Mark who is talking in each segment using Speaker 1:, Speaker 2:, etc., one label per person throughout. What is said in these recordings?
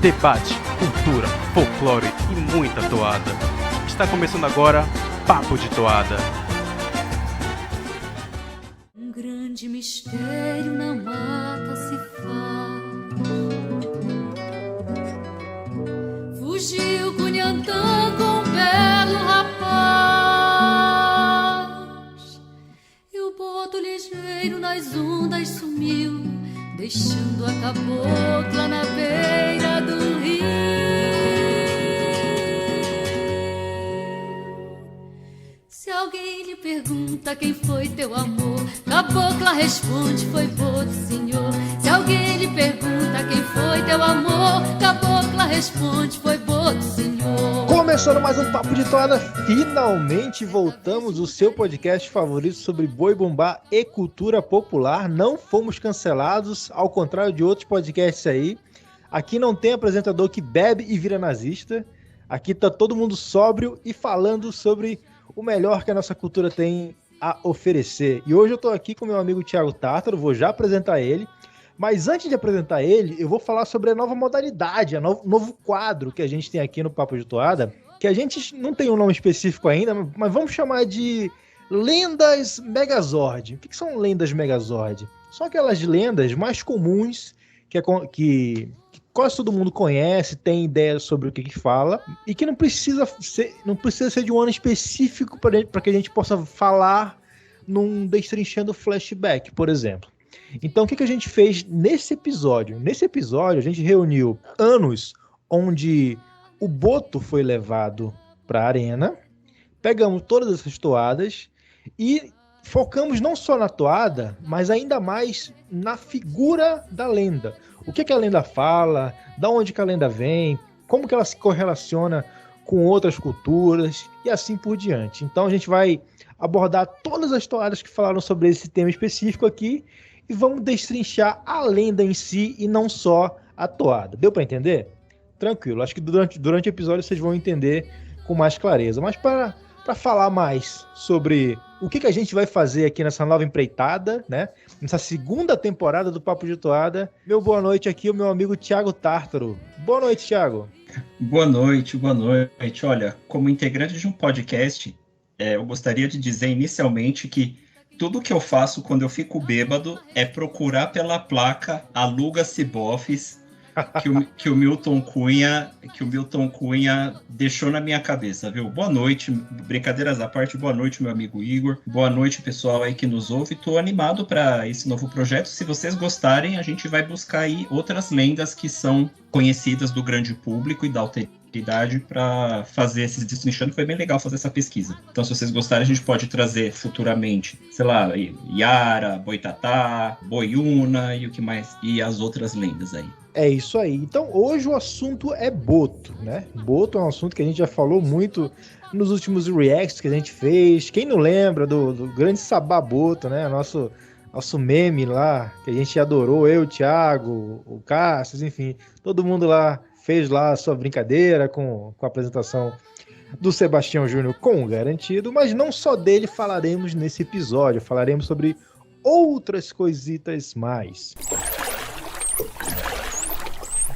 Speaker 1: debate, cultura, folclore e muita toada. Está começando agora Papo de Toada.
Speaker 2: Um grande mistério na mata se faz. Fugiu Cunhantã com um belo rapaz, e o boto ligeiro nas ondas sumiu, deixando a cabocla na beira do rio. Se alguém lhe pergunta quem foi teu amor, cabocla responde, foi boto, senhor. Se alguém lhe pergunta quem foi teu amor, cabocla responde, foi boto, senhor.
Speaker 3: Começando mais um Papo de Toada, finalmente voltamos, o seu podcast favorito sobre boi-bumbá e cultura popular. Não fomos cancelados, ao contrário de outros podcasts aí. Aqui não tem apresentador que bebe e vira nazista. Aqui tá todo mundo sóbrio e falando sobre o melhor que a nossa cultura tem a oferecer. E hoje eu tô aqui com meu amigo Thiago Tártaro, vou já apresentar ele. Mas antes de apresentar ele, eu vou falar sobre a nova modalidade, novo quadro que a gente tem aqui no Papo de Toada, que a gente não tem um nome específico ainda, mas vamos chamar de Lendas Megazord. O que são Lendas Megazord? São aquelas lendas mais comuns que quase todo mundo conhece, tem ideia sobre o que fala, e que não precisa ser de um ano específico para que a gente possa falar num Destrinchando Flashback, por exemplo. Então, o que a gente fez nesse episódio? Nesse episódio, a gente reuniu anos onde o boto foi levado para a arena, pegamos todas essas toadas e focamos não só na toada, mas ainda mais na figura da lenda. O que a lenda fala, da onde que a lenda vem, como que ela se correlaciona com outras culturas e assim por diante. Então, a gente vai abordar todas as toadas que falaram sobre esse tema específico aqui e vamos destrinchar a lenda em si e não só a toada. Deu para entender? Tranquilo, acho que durante o episódio vocês vão entender com mais clareza. Mas para falar mais sobre o que a gente vai fazer aqui nessa nova empreitada, né? Nessa segunda temporada do Papo de Toada, meu boa noite aqui, o meu amigo Thiago Tártaro. Boa noite, Thiago.
Speaker 4: Boa noite. Olha, como integrante de um podcast, eu gostaria de dizer inicialmente que tudo que eu faço quando eu fico bêbado é procurar pela placa Aluga-se Bofes que o Milton Cunha deixou na minha cabeça, viu? Boa noite, brincadeiras à parte, boa noite, meu amigo Igor. Boa noite, pessoal aí que nos ouve. Tô animado para esse novo projeto. Se vocês gostarem, a gente vai buscar aí outras lendas que são conhecidas do grande público e da alteridade para fazer esses destrinchando. Foi bem legal fazer essa pesquisa. Então, se vocês gostarem, a gente pode trazer futuramente, sei lá, Yara, Boitatá, Boiúna e o que mais, e as outras lendas aí.
Speaker 3: É isso aí. Então, hoje o assunto é boto, né? Boto é um assunto que a gente já falou muito nos últimos reacts que a gente fez. Quem não lembra do grande Sabá Boto, né? Nosso meme lá, que a gente adorou, eu, o Thiago, o Cássio, enfim. Todo mundo lá fez lá a sua brincadeira com a apresentação do Sebastião Júnior com o Garantido. Mas não só dele falaremos nesse episódio. Falaremos sobre outras coisitas mais.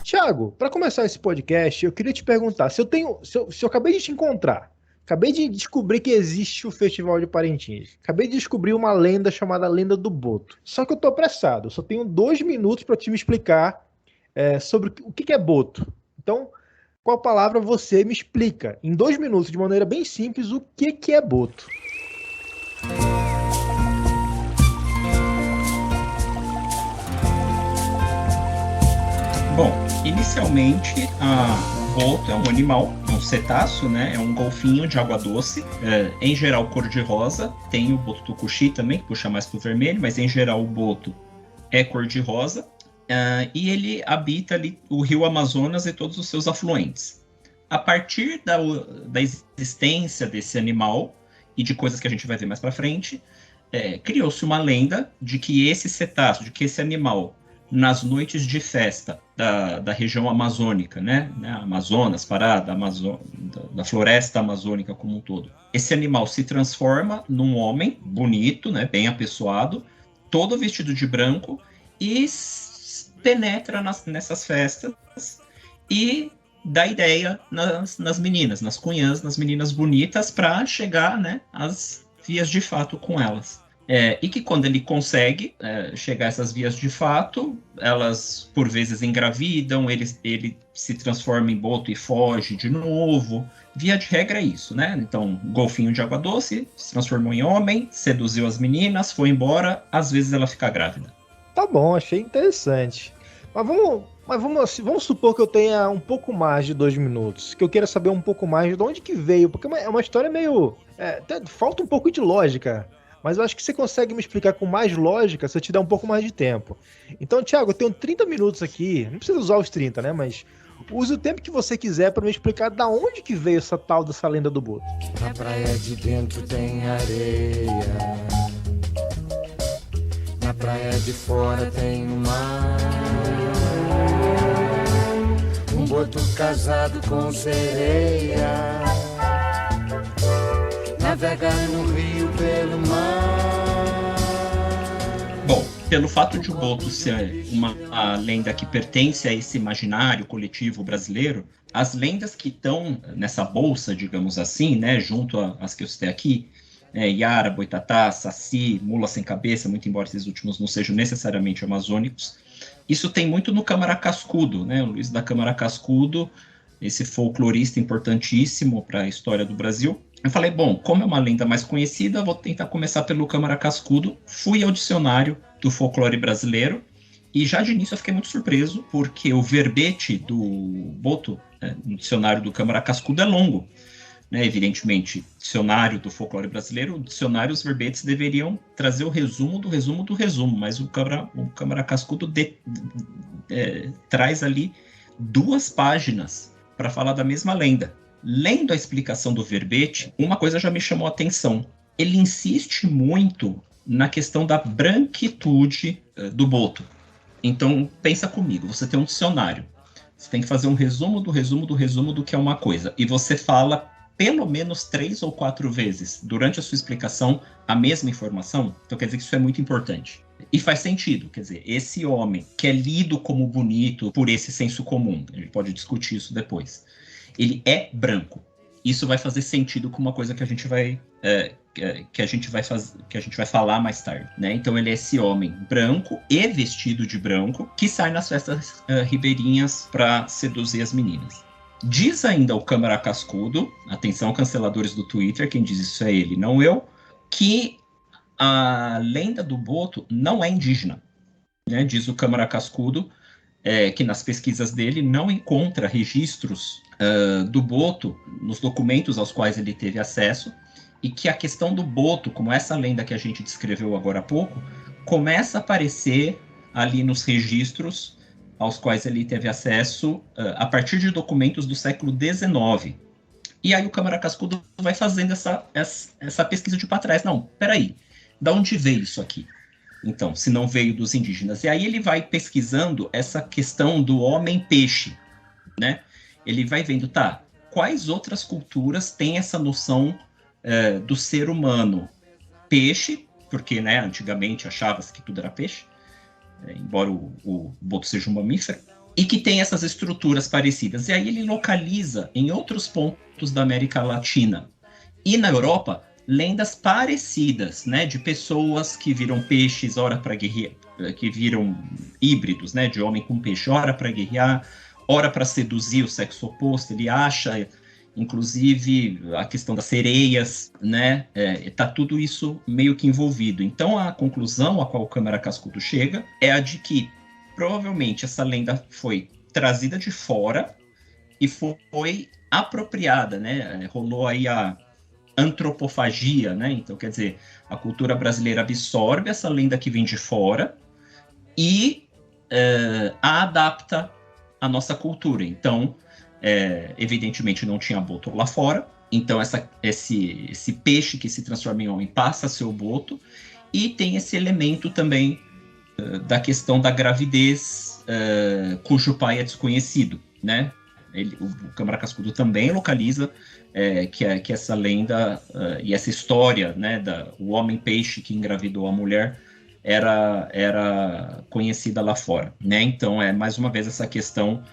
Speaker 3: Thiago, para começar esse podcast, eu queria te perguntar, se eu acabei de te encontrar, acabei de descobrir que existe o Festival de Parintins, acabei de descobrir uma lenda chamada Lenda do Boto, só que eu tô apressado, eu só tenho 2 minutos para te me explicar sobre o que é boto. Então, qual palavra você me explica, em 2 minutos, de maneira bem simples, o que é boto?
Speaker 4: Bom, inicialmente, o boto é um animal, é um cetáceo, né? É um golfinho de água doce, em geral cor-de-rosa. Tem o boto tucuxi também, que puxa mais pro vermelho, mas em geral o boto é cor-de-rosa. E ele habita ali o rio Amazonas e todos os seus afluentes. A partir da existência desse animal e de coisas que a gente vai ver mais para frente, criou-se uma lenda de que esse cetáceo, de que esse animal, nas noites de festa da região amazônica, né? Amazonas, Pará, da floresta amazônica como um todo. Esse animal se transforma num homem bonito, né? Bem apessoado, todo vestido de branco, e penetra nessas festas e dá ideia nas meninas, nas cunhãs, nas meninas bonitas, para chegar, né, às vias de fato com elas. E que quando ele consegue chegar a essas vias de fato, elas por vezes engravidam, ele se transforma em boto e foge de novo. Via de regra é isso, né? Então, golfinho de água doce, se transformou em homem, seduziu as meninas, foi embora, às vezes ela fica grávida.
Speaker 3: Tá bom, achei interessante. Vamos supor que eu tenha um pouco mais de 2 minutos, que eu queira saber um pouco mais de onde que veio, porque é uma história meio... falta um pouco de lógica, mas eu acho que você consegue me explicar com mais lógica se eu te der um pouco mais de tempo. Então, Thiago, eu tenho 30 minutos aqui, não precisa usar os 30, né, mas use o tempo que você quiser para me explicar da onde que veio dessa lenda do boto.
Speaker 5: Na praia de dentro tem areia, na praia de fora tem o mar, um boto casado com sereia, navega no rio pelo mar.
Speaker 4: Bom, pelo fato de o boto ser uma lenda que pertence a esse imaginário coletivo brasileiro, as lendas que estão nessa bolsa, digamos assim, né, junto às que eu citei aqui, Iara, Boitatá, Saci, Mula Sem Cabeça, muito embora esses últimos não sejam necessariamente amazônicos, isso tem muito no Câmara Cascudo, né, o Luiz da Câmara Cascudo, esse folclorista importantíssimo para a história do Brasil. Eu falei, bom, como é uma lenda mais conhecida, vou tentar começar pelo Câmara Cascudo. Fui ao dicionário do folclore brasileiro e já de início eu fiquei muito surpreso, porque o verbete do boto, no dicionário do Câmara Cascudo, é longo. Né? Evidentemente, dicionário do folclore brasileiro, o dicionário, os verbetes deveriam trazer o resumo do resumo do resumo, mas o Câmara Cascudo traz ali 2 páginas para falar da mesma lenda. Lendo a explicação do verbete, uma coisa já me chamou a atenção. Ele insiste muito na questão da branquitude do boto. Então, pensa comigo, você tem um dicionário, você tem que fazer um resumo do resumo do resumo do que é uma coisa, e você fala pelo menos 3 ou 4 vezes durante a sua explicação a mesma informação, então quer dizer que isso é muito importante. E faz sentido, quer dizer, esse homem que é lido como bonito por esse senso comum, a gente pode discutir isso depois, ele é branco. Isso vai fazer sentido com uma coisa que a gente vai falar mais tarde, né? Então ele é esse homem branco e vestido de branco que sai nas festas ribeirinhas para seduzir as meninas. Diz ainda o Câmara Cascudo, atenção canceladores do Twitter, quem diz isso é ele, não eu, que a lenda do boto não é indígena, né? Diz o Câmara Cascudo que nas pesquisas dele não encontra registros do boto nos documentos aos quais ele teve acesso, e que a questão do boto, como essa lenda que a gente descreveu agora há pouco, começa a aparecer ali nos registros aos quais ele teve acesso a partir de documentos do século XIX. E aí o Câmara Cascudo vai fazendo essa pesquisa de para trás. Não, peraí, da onde veio isso aqui? Então, se não veio dos indígenas. E aí ele vai pesquisando essa questão do homem-peixe, né? Ele vai vendo, tá, quais outras culturas têm essa noção do ser humano? Peixe, porque, né, antigamente achava-se que tudo era peixe, embora o boto seja um mamífero, e que tem essas estruturas parecidas. E aí ele localiza em outros pontos da América Latina e na Europa lendas parecidas, né, de pessoas que viram peixes, ora para guerrear, que viram híbridos, né, de homem com peixe, ora para guerrear, ora para seduzir o sexo oposto. Ele acha, inclusive, a questão das sereias, né, tá tudo isso meio que envolvido. Então, a conclusão a qual o Câmara Cascudo chega é a de que, provavelmente, essa lenda foi trazida de fora e foi apropriada, né, rolou aí a antropofagia, né, então, quer dizer, a cultura brasileira absorve essa lenda que vem de fora e a adapta à nossa cultura. Então, evidentemente não tinha boto lá fora, então esse peixe que se transforma em homem passa a ser o boto, e tem esse elemento também da questão da gravidez cujo pai é desconhecido, né? O Câmara Cascudo também localiza que essa lenda e essa história, né, o homem peixe que engravidou a mulher era conhecida lá fora, né? Então mais uma vez essa questão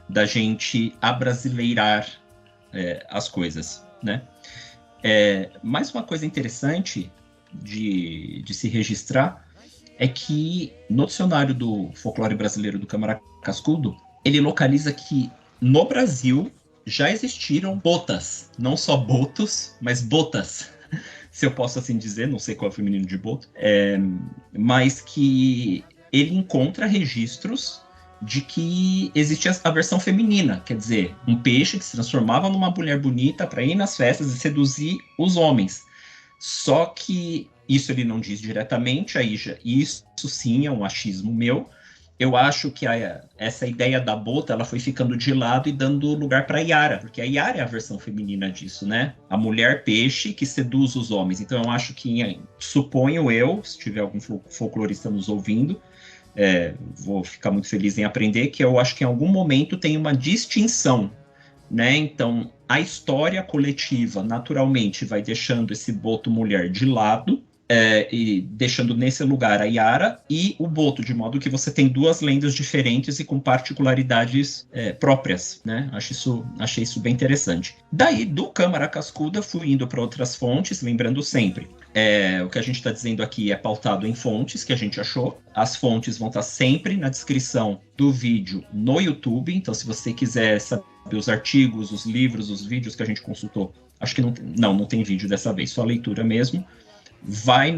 Speaker 4: da gente abrasileirar as coisas, né? Mais uma coisa interessante de se registrar é que no dicionário do folclore brasileiro do Câmara Cascudo, ele localiza que no Brasil já existiram botas, não só botos, mas botas, se eu posso assim dizer, não sei qual é o feminino de boto, mas que ele encontra registros de que existia a versão feminina, quer dizer, um peixe que se transformava numa mulher bonita para ir nas festas e seduzir os homens. Só que isso ele não diz diretamente, isso sim é um achismo meu. Eu acho que essa ideia da bota ela foi ficando de lado e dando lugar para a Yara, porque a Yara é a versão feminina disso, né? A mulher peixe que seduz os homens. Então eu acho que, suponho eu, se tiver algum folclorista nos ouvindo, vou ficar muito feliz em aprender, que eu acho que em algum momento tem uma distinção, né? Então a história coletiva naturalmente vai deixando esse boto mulher de lado, e deixando nesse lugar a Yara e o boto, de modo que você tem duas lendas diferentes e com particularidades próprias, né? Achei isso bem interessante. Daí, do Câmara Cascuda, fui indo para outras fontes, lembrando sempre, o que a gente está dizendo aqui é pautado em fontes que a gente achou. As fontes vão estar sempre na descrição do vídeo no YouTube, então se você quiser saber os artigos, os livros, os vídeos que a gente consultou, acho que não tem vídeo dessa vez, só leitura mesmo. Vai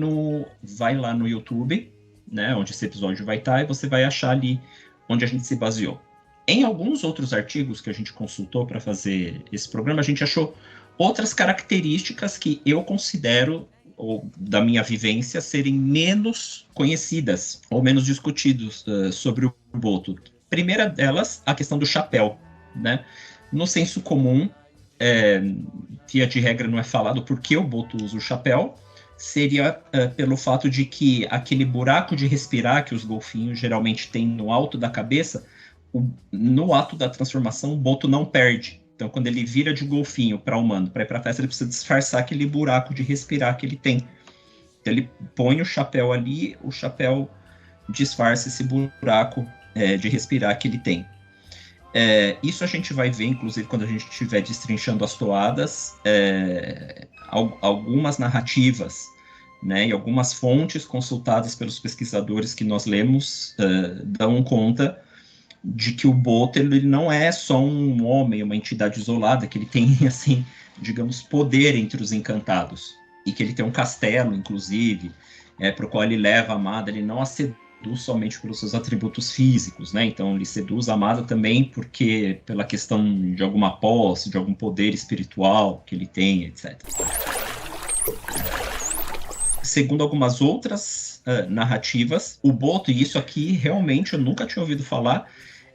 Speaker 4: lá no YouTube, né, onde esse episódio vai estar, e você vai achar ali onde a gente se baseou. Em alguns outros artigos que a gente consultou para fazer esse programa, a gente achou outras características que eu considero, ou da minha vivência, serem menos conhecidas ou menos discutidos sobre o boto. Primeira delas, a questão do chapéu, né? No senso comum, via de regra não é falado por que o boto usa o chapéu, seria pelo fato de que aquele buraco de respirar que os golfinhos geralmente têm no alto da cabeça, no ato da transformação, o boto não perde. Então, quando ele vira de golfinho para humano, para ir para a festa, ele precisa disfarçar aquele buraco de respirar que ele tem. Então, ele põe o chapéu ali, o chapéu disfarça esse buraco de respirar que ele tem. Isso a gente vai ver, inclusive, quando a gente estiver destrinchando as toadas, algumas narrativas, né, e algumas fontes consultadas pelos pesquisadores que nós lemos dão conta de que o boto ele não é só um homem, uma entidade isolada, que ele tem, assim, digamos, poder entre os encantados, e que ele tem um castelo, inclusive, para o qual ele leva a amada, ele não a seduz somente pelos seus atributos físicos, né? Então ele seduz a amada também porque pela questão de alguma posse, de algum poder espiritual que ele tem, etc. Segundo algumas outras narrativas, o boto, e isso aqui realmente eu nunca tinha ouvido falar,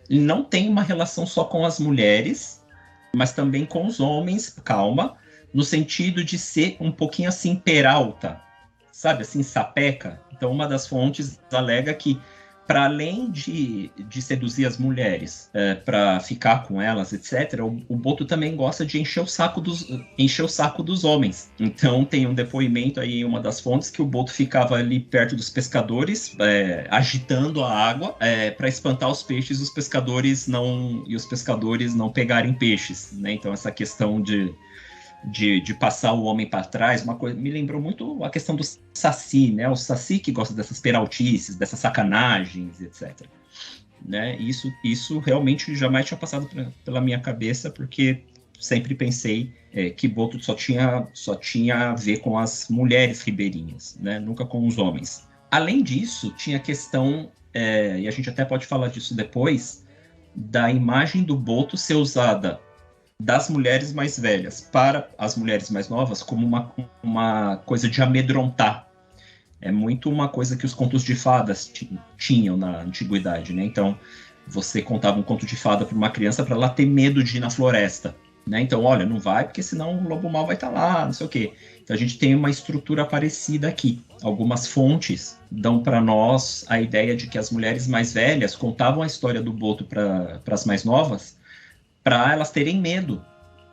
Speaker 4: ele não tem uma relação só com as mulheres, mas também com os homens, calma, no sentido de ser um pouquinho assim peralta, sabe, assim, sapeca. Então, uma das fontes alega que, para além de seduzir as mulheres, para ficar com elas, etc., o boto também gosta de encher o saco dos homens. Então, tem um depoimento aí em uma das fontes que o boto ficava ali perto dos pescadores, agitando a água, para espantar os peixes e os pescadores não pegarem peixes, né? Então, essa questão de passar o homem para trás, uma coisa me lembrou muito a questão do saci, né? O saci que gosta dessas peraltices, dessas sacanagens, etc. Né? Isso realmente jamais tinha passado pela minha cabeça, porque sempre pensei que boto só tinha a ver com as mulheres ribeirinhas, né? Nunca com os homens. Além disso, tinha a questão, e a gente até pode falar disso depois, da imagem do boto ser usada das mulheres mais velhas para as mulheres mais novas como uma coisa de amedrontar. É muito uma coisa que os contos de fadas tinham na antiguidade, né? Então, você contava um conto de fada para uma criança para ela ter medo de ir na floresta, né? Então, olha, não vai porque senão o lobo mau vai estar lá, não sei o quê. Então, a gente tem uma estrutura parecida aqui. Algumas fontes dão para nós a ideia de que as mulheres mais velhas contavam a história do boto para as mais novas, para elas terem medo,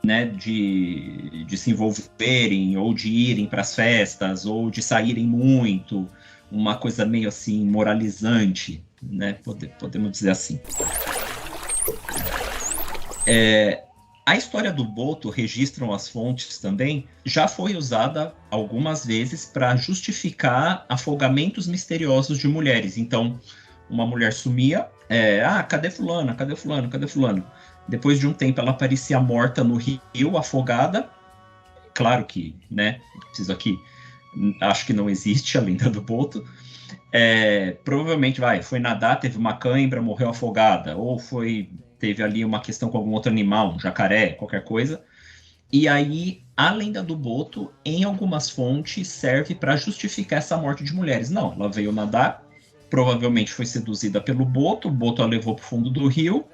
Speaker 4: né, de se envolverem, ou de irem para as festas, ou de saírem muito, uma coisa meio assim moralizante, né, podemos dizer assim. A história do boto, registram as fontes também, já foi usada algumas vezes para justificar afogamentos misteriosos de mulheres. Então, uma mulher sumia, cadê fulana, cadê fulano, cadê fulano? Depois de um tempo ela aparecia morta no rio, afogada. Claro que, né, preciso aqui, acho que não existe a lenda do boto. Provavelmente foi nadar, teve uma cãibra, morreu afogada, ou teve ali uma questão com algum outro animal, um jacaré, qualquer coisa. E aí, a lenda do boto, em algumas fontes, serve para justificar essa morte de mulheres. Não, ela veio nadar, provavelmente foi seduzida pelo boto, o boto a levou para o fundo do rio,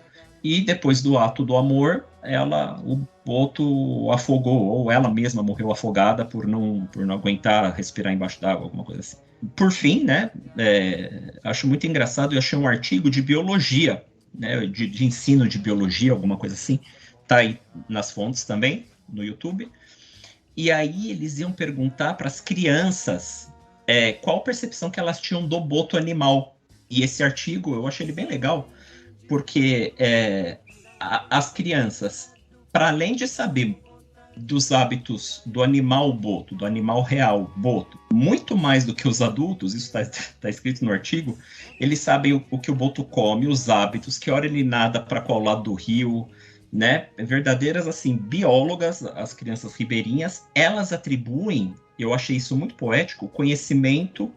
Speaker 4: e depois do ato do amor, o boto afogou, ou ela mesma morreu afogada por não aguentar respirar embaixo d'água, alguma coisa assim. Por fim, né, acho muito engraçado, eu achei um artigo de biologia, né, de ensino de biologia, alguma coisa assim, tá aí nas fontes também, no YouTube, e aí eles iam perguntar para as crianças qual a percepção que elas tinham do boto animal, e esse artigo, eu achei ele bem legal, porque as crianças, para além de saber dos hábitos do animal boto, do animal real boto, muito mais do que os adultos, isso está escrito no artigo, eles sabem o que o boto come, os hábitos, que hora ele nada para qual lado do rio, né? Verdadeiras, assim, biólogas, as crianças ribeirinhas, elas atribuem, eu achei isso muito poético, o conhecimento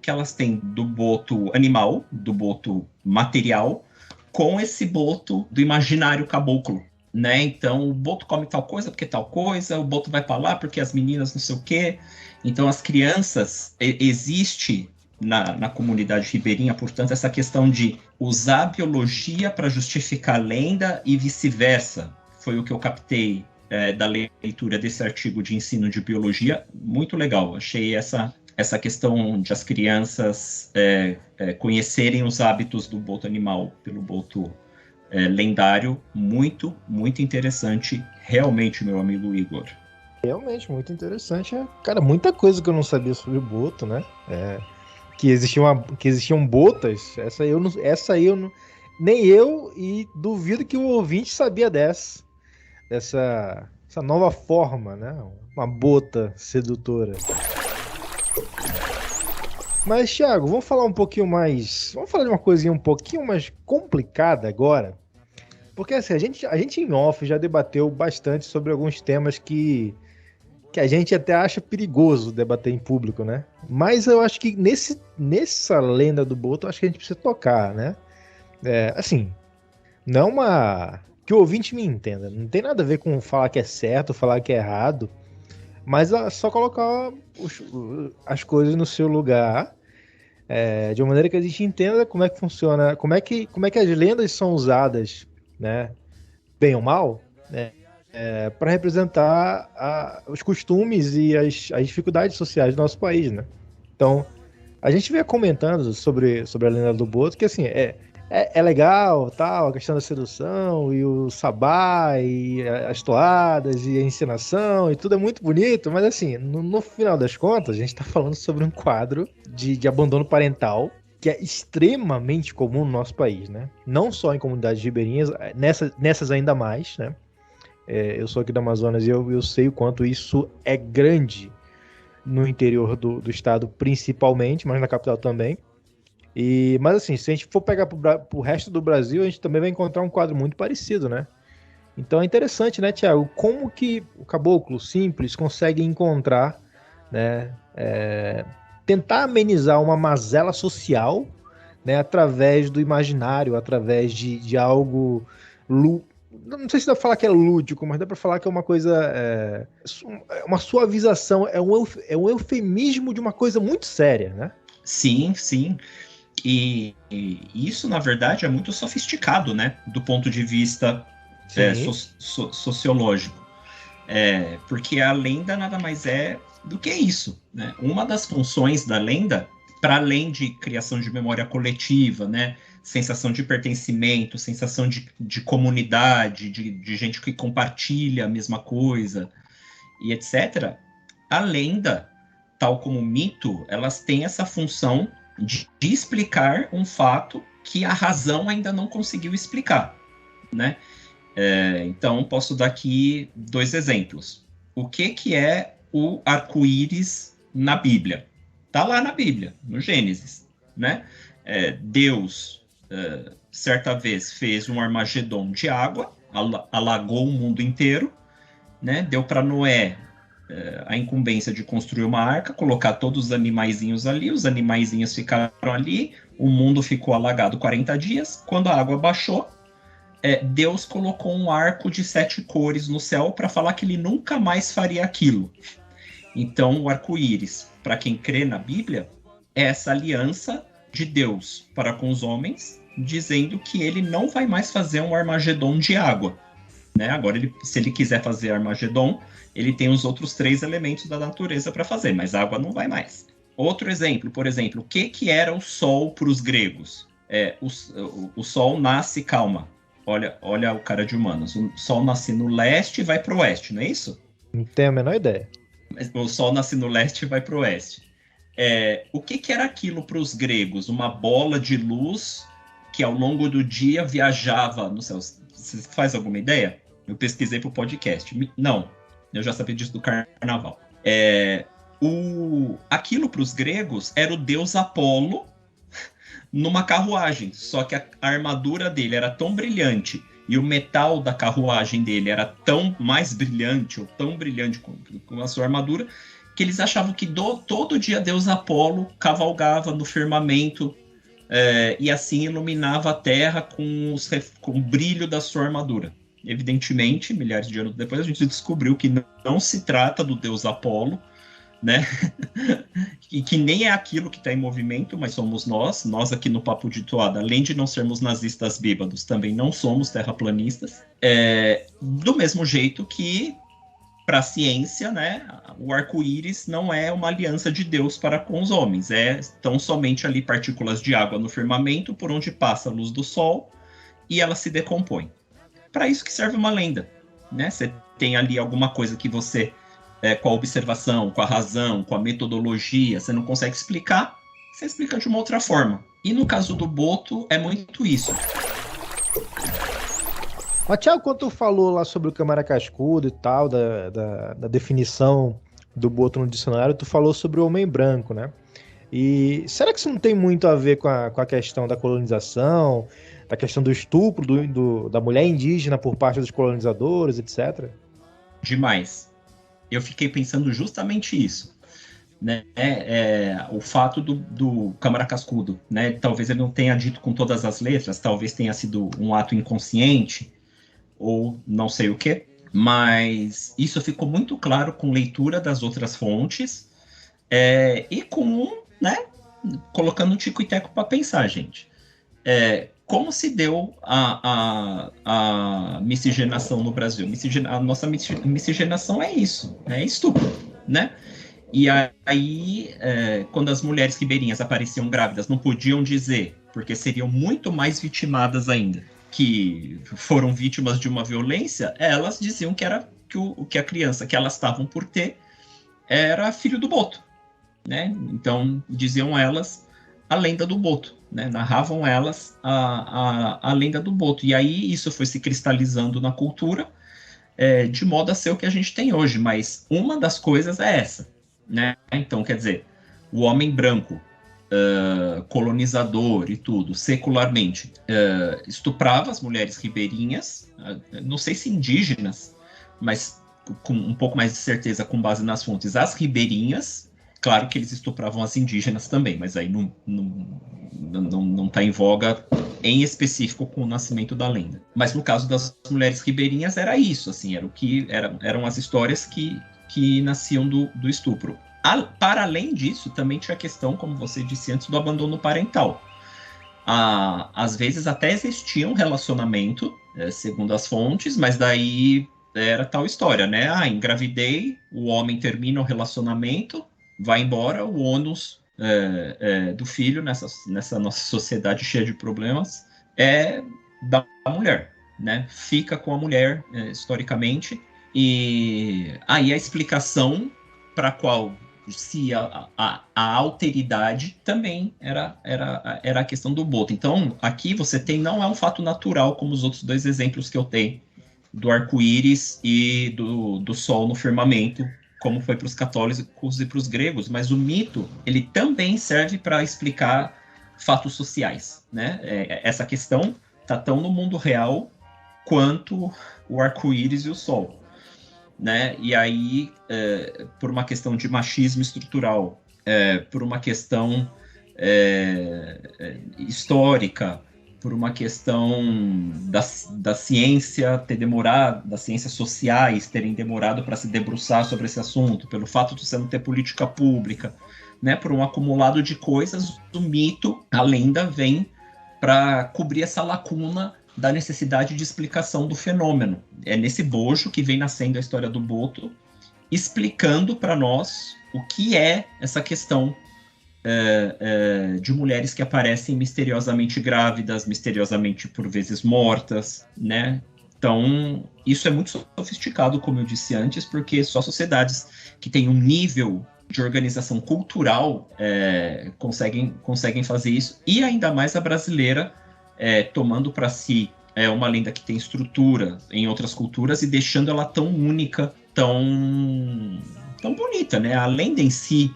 Speaker 4: que elas têm do boto animal, do boto material, com esse boto do imaginário caboclo. Né? Então, o boto come tal coisa porque tal coisa, o boto vai para lá porque as meninas não sei o quê. Então, as crianças, existe na comunidade ribeirinha, portanto, essa questão de usar a biologia para justificar a lenda e vice-versa. Foi o que eu captei da leitura desse artigo de ensino de biologia. Muito legal, achei essa questão de as crianças conhecerem os hábitos do boto animal pelo boto lendário, muito, muito interessante, realmente, meu amigo Igor.
Speaker 3: Realmente, muito interessante. Cara, muita coisa que eu não sabia sobre o boto, né? Que existiam botas, essa aí eu não, nem eu, e duvido que o ouvinte sabia dessa nova forma, né? Uma bota sedutora. Mas, Thiago, vamos falar de uma coisinha um pouquinho mais complicada agora. Porque assim, a gente em off já debateu bastante sobre alguns temas que a gente até acha perigoso debater em público, né? Mas eu acho que nessa lenda do boto, eu acho que a gente precisa tocar, né? Assim, não que o ouvinte me entenda, não tem nada a ver com falar que é certo, falar que é errado, mas só colocar as coisas no seu lugar, de uma maneira que a gente entenda como é que funciona, como é que as lendas são usadas, né, bem ou mal, né, para representar os costumes e as dificuldades sociais do nosso país, né? Então, a gente vem comentando sobre a lenda do boto, que assim, é legal, tal, a questão da sedução e o sabá e as toadas e a encenação e tudo é muito bonito, mas assim, no final das contas, a gente tá falando sobre um quadro de abandono parental que é extremamente comum no nosso país, né? Não só em comunidades ribeirinhas, nessas ainda mais, né? Eu sou aqui do Amazonas e eu sei o quanto isso é grande no interior do estado, principalmente, mas na capital também. Mas assim, se a gente for pegar pro resto do Brasil, a gente também vai encontrar um quadro muito parecido, né? Então é interessante, né, Thiago? Como que o caboclo simples consegue encontrar, né? Tentar amenizar uma mazela social, né, através do imaginário, através de algo... Não sei se dá pra falar que é lúdico, mas dá pra falar que é uma coisa... uma suavização, é um eufemismo de uma coisa muito séria, né?
Speaker 4: Sim, sim. E isso, na verdade, é muito sofisticado, né? Do ponto de vista sociológico. Porque a lenda nada mais é do que isso, né? Uma das funções da lenda, para além de criação de memória coletiva, né? Sensação de pertencimento, sensação de comunidade, de gente que compartilha a mesma coisa, e etc., a lenda, tal como o mito, elas têm essa função de explicar um fato que a razão ainda não conseguiu explicar, né? Então, posso dar aqui 2 exemplos. O que é o arco-íris na Bíblia? Está lá na Bíblia, no Gênesis, né? Deus, certa vez, fez um Armagedon de água, alagou o mundo inteiro, né? Deu para Noé a incumbência de construir uma arca, colocar todos os animaizinhos ali, os animaizinhos ficaram ali, o mundo ficou alagado 40 dias. Quando a água baixou, Deus colocou um arco de 7 cores no céu para falar que ele nunca mais faria aquilo. Então, o arco-íris, para quem crê na Bíblia, é essa aliança de Deus para com os homens, dizendo que ele não vai mais fazer um Armagedon de água, né? Agora, se ele quiser fazer Armagedon, ele tem os outros 3 elementos da natureza para fazer, mas água não vai mais. Outro exemplo, por exemplo, o que era o sol para os gregos? O sol nasce, calma, olha o cara de humanos, o sol nasce no leste e vai para o oeste, não é isso?
Speaker 3: Não tenho a menor ideia.
Speaker 4: O sol nasce no leste e vai para o oeste. O que era aquilo para os gregos? Uma bola de luz que ao longo do dia viajava no céu. Você faz alguma ideia? Eu pesquisei para o podcast. Não, eu já sabia disso do carnaval. Aquilo para os gregos era o deus Apolo numa carruagem, só que a armadura dele era tão brilhante e o metal da carruagem dele era tão mais brilhante, ou tão brilhante com a sua armadura, que eles achavam que todo dia Deus Apolo cavalgava no firmamento e assim iluminava a Terra com o brilho da sua armadura. Evidentemente, milhares de anos depois, a gente descobriu que não se trata do Deus Apolo, né? E que nem é aquilo que está em movimento, mas somos nós aqui no Papo de Toada, além de não sermos nazistas bêbados, também não somos terraplanistas, do mesmo jeito que para a ciência, né, o arco-íris não é uma aliança de Deus para com os homens, estão somente ali partículas de água no firmamento por onde passa a luz do sol e ela se decompõe. Para isso que serve uma lenda, né? Você tem ali alguma coisa que você com a observação, com a razão, com a metodologia, você não consegue explicar, você explica de uma outra forma. E no caso do boto, é muito isso.
Speaker 3: Mas, Thiago, quando tu falou lá sobre o Câmara Cascudo e tal, da definição do boto no dicionário, tu falou sobre o homem branco, né? E será que isso não tem muito a ver com a questão da colonização, da questão do estupro da mulher indígena por parte dos colonizadores, etc?
Speaker 4: Demais. Eu fiquei pensando justamente isso, né? O fato do Câmara Cascudo, né? Talvez ele não tenha dito com todas as letras, talvez tenha sido um ato inconsciente, ou não sei o quê, mas isso ficou muito claro com leitura das outras fontes e com, né, colocando um tico e teco para pensar, gente. Como se deu a miscigenação no Brasil? A nossa miscigenação é isso, é estupro, né? E aí, quando as mulheres ribeirinhas apareciam grávidas, não podiam dizer, porque seriam muito mais vitimadas ainda, que foram vítimas de uma violência, elas diziam que a criança que elas estavam por ter era filho do boto, né? Então, diziam elas a lenda do boto, né? Narravam elas a lenda do boto. E aí isso foi se cristalizando na cultura, de modo a ser o que a gente tem hoje. Mas uma das coisas é essa, né? Então, quer dizer, o homem branco, colonizador e tudo, secularmente, estuprava as mulheres ribeirinhas, não sei se indígenas, mas com um pouco mais de certeza com base nas fontes, as ribeirinhas. Claro que eles estupravam as indígenas também, mas aí não está em voga em específico com o nascimento da lenda. Mas no caso das mulheres ribeirinhas era isso, assim, eram as histórias que nasciam do estupro. Para além disso, também tinha a questão, como você disse antes, do abandono parental. Às vezes até existia um relacionamento, segundo as fontes, mas daí era tal história, né? Engravidei, o homem termina o relacionamento, vai embora, o ônus do filho nessa nossa sociedade cheia de problemas é da mulher, né? Fica com a mulher, historicamente, e aí a explicação para qual se a alteridade também era a questão do boto. Então, aqui você tem, não é um fato natural como os outros 2 exemplos que eu tenho, do arco-íris e do sol no firmamento, como foi para os católicos e para os gregos, mas o mito ele também serve para explicar fatos sociais, né? Essa questão está tão no mundo real quanto o arco-íris e o sol, né? E aí, por uma questão de machismo estrutural, por uma questão histórica, por uma questão da ciência ter demorado, das ciências sociais terem demorado para se debruçar sobre esse assunto, pelo fato de você não ter política pública, né? Por um acumulado de coisas, o mito, a lenda, vem para cobrir essa lacuna da necessidade de explicação do fenômeno. É nesse bojo que vem nascendo a história do Boto, explicando para nós o que é essa questão de mulheres que aparecem misteriosamente grávidas, misteriosamente por vezes mortas, né? Então, isso é muito sofisticado, como eu disse antes, porque só sociedades que têm um nível de organização cultural conseguem fazer isso, e ainda mais a brasileira, tomando para si uma lenda que tem estrutura em outras culturas e deixando ela tão única, tão bonita, né? A lenda em si,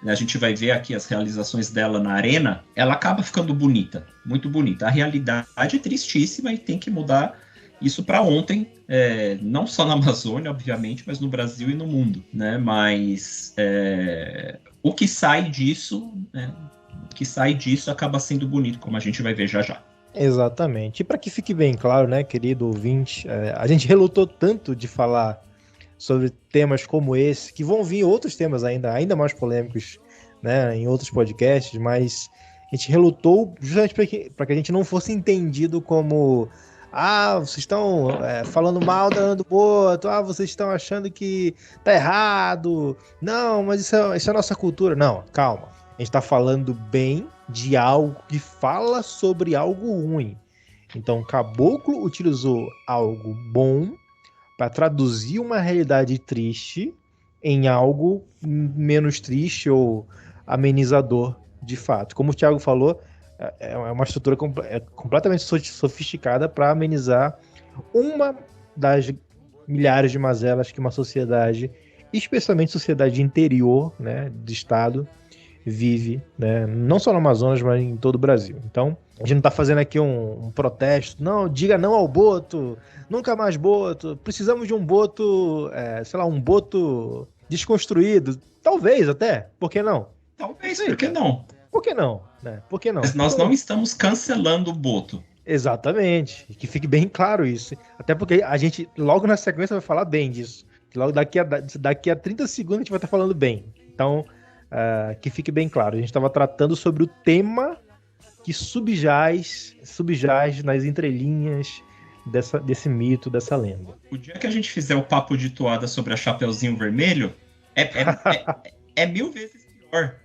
Speaker 4: a gente vai ver aqui as realizações dela na arena, ela acaba ficando bonita, muito bonita. A realidade é tristíssima e tem que mudar isso para ontem, não só na Amazônia, obviamente, mas no Brasil e no mundo, né? Mas o que sai disso, acaba sendo bonito, como a gente vai ver já já.
Speaker 3: Exatamente. E para que fique bem claro, né, querido ouvinte, a gente relutou tanto de falar sobre temas como esse, que vão vir outros temas ainda mais polêmicos, né, em outros podcasts, mas a gente relutou justamente para que a gente não fosse entendido como vocês estão falando mal da Ana do Boto, vocês estão achando que tá errado, não, mas isso é a nossa cultura. Não, calma, a gente tá falando bem de algo que fala sobre algo ruim. Então, Caboclo utilizou algo bom para traduzir uma realidade triste em algo menos triste ou amenizador de fato. Como o Thiago falou, é uma estrutura completamente sofisticada para amenizar uma das milhares de mazelas que uma sociedade, especialmente sociedade interior, né, de estado, vive, né, não só no Amazonas, mas em todo o Brasil. Então, a gente não está fazendo aqui um protesto, não, diga não ao Boto, nunca mais Boto, precisamos de um Boto, um Boto desconstruído, talvez até, por que não?
Speaker 4: Talvez, por que não?
Speaker 3: Por que não? Né? Por que não?
Speaker 4: Mas nós não estamos cancelando o Boto.
Speaker 3: Exatamente, que fique bem claro isso, até porque a gente logo na sequência vai falar bem disso, logo daqui a 30 segundos a gente vai estar falando bem, então que fique bem claro, a gente estava tratando sobre o tema que subjaz nas entrelinhas desse mito, dessa lenda.
Speaker 4: O dia que a gente fizer o papo de toada sobre a Chapeuzinho Vermelho, é 1000 vezes pior,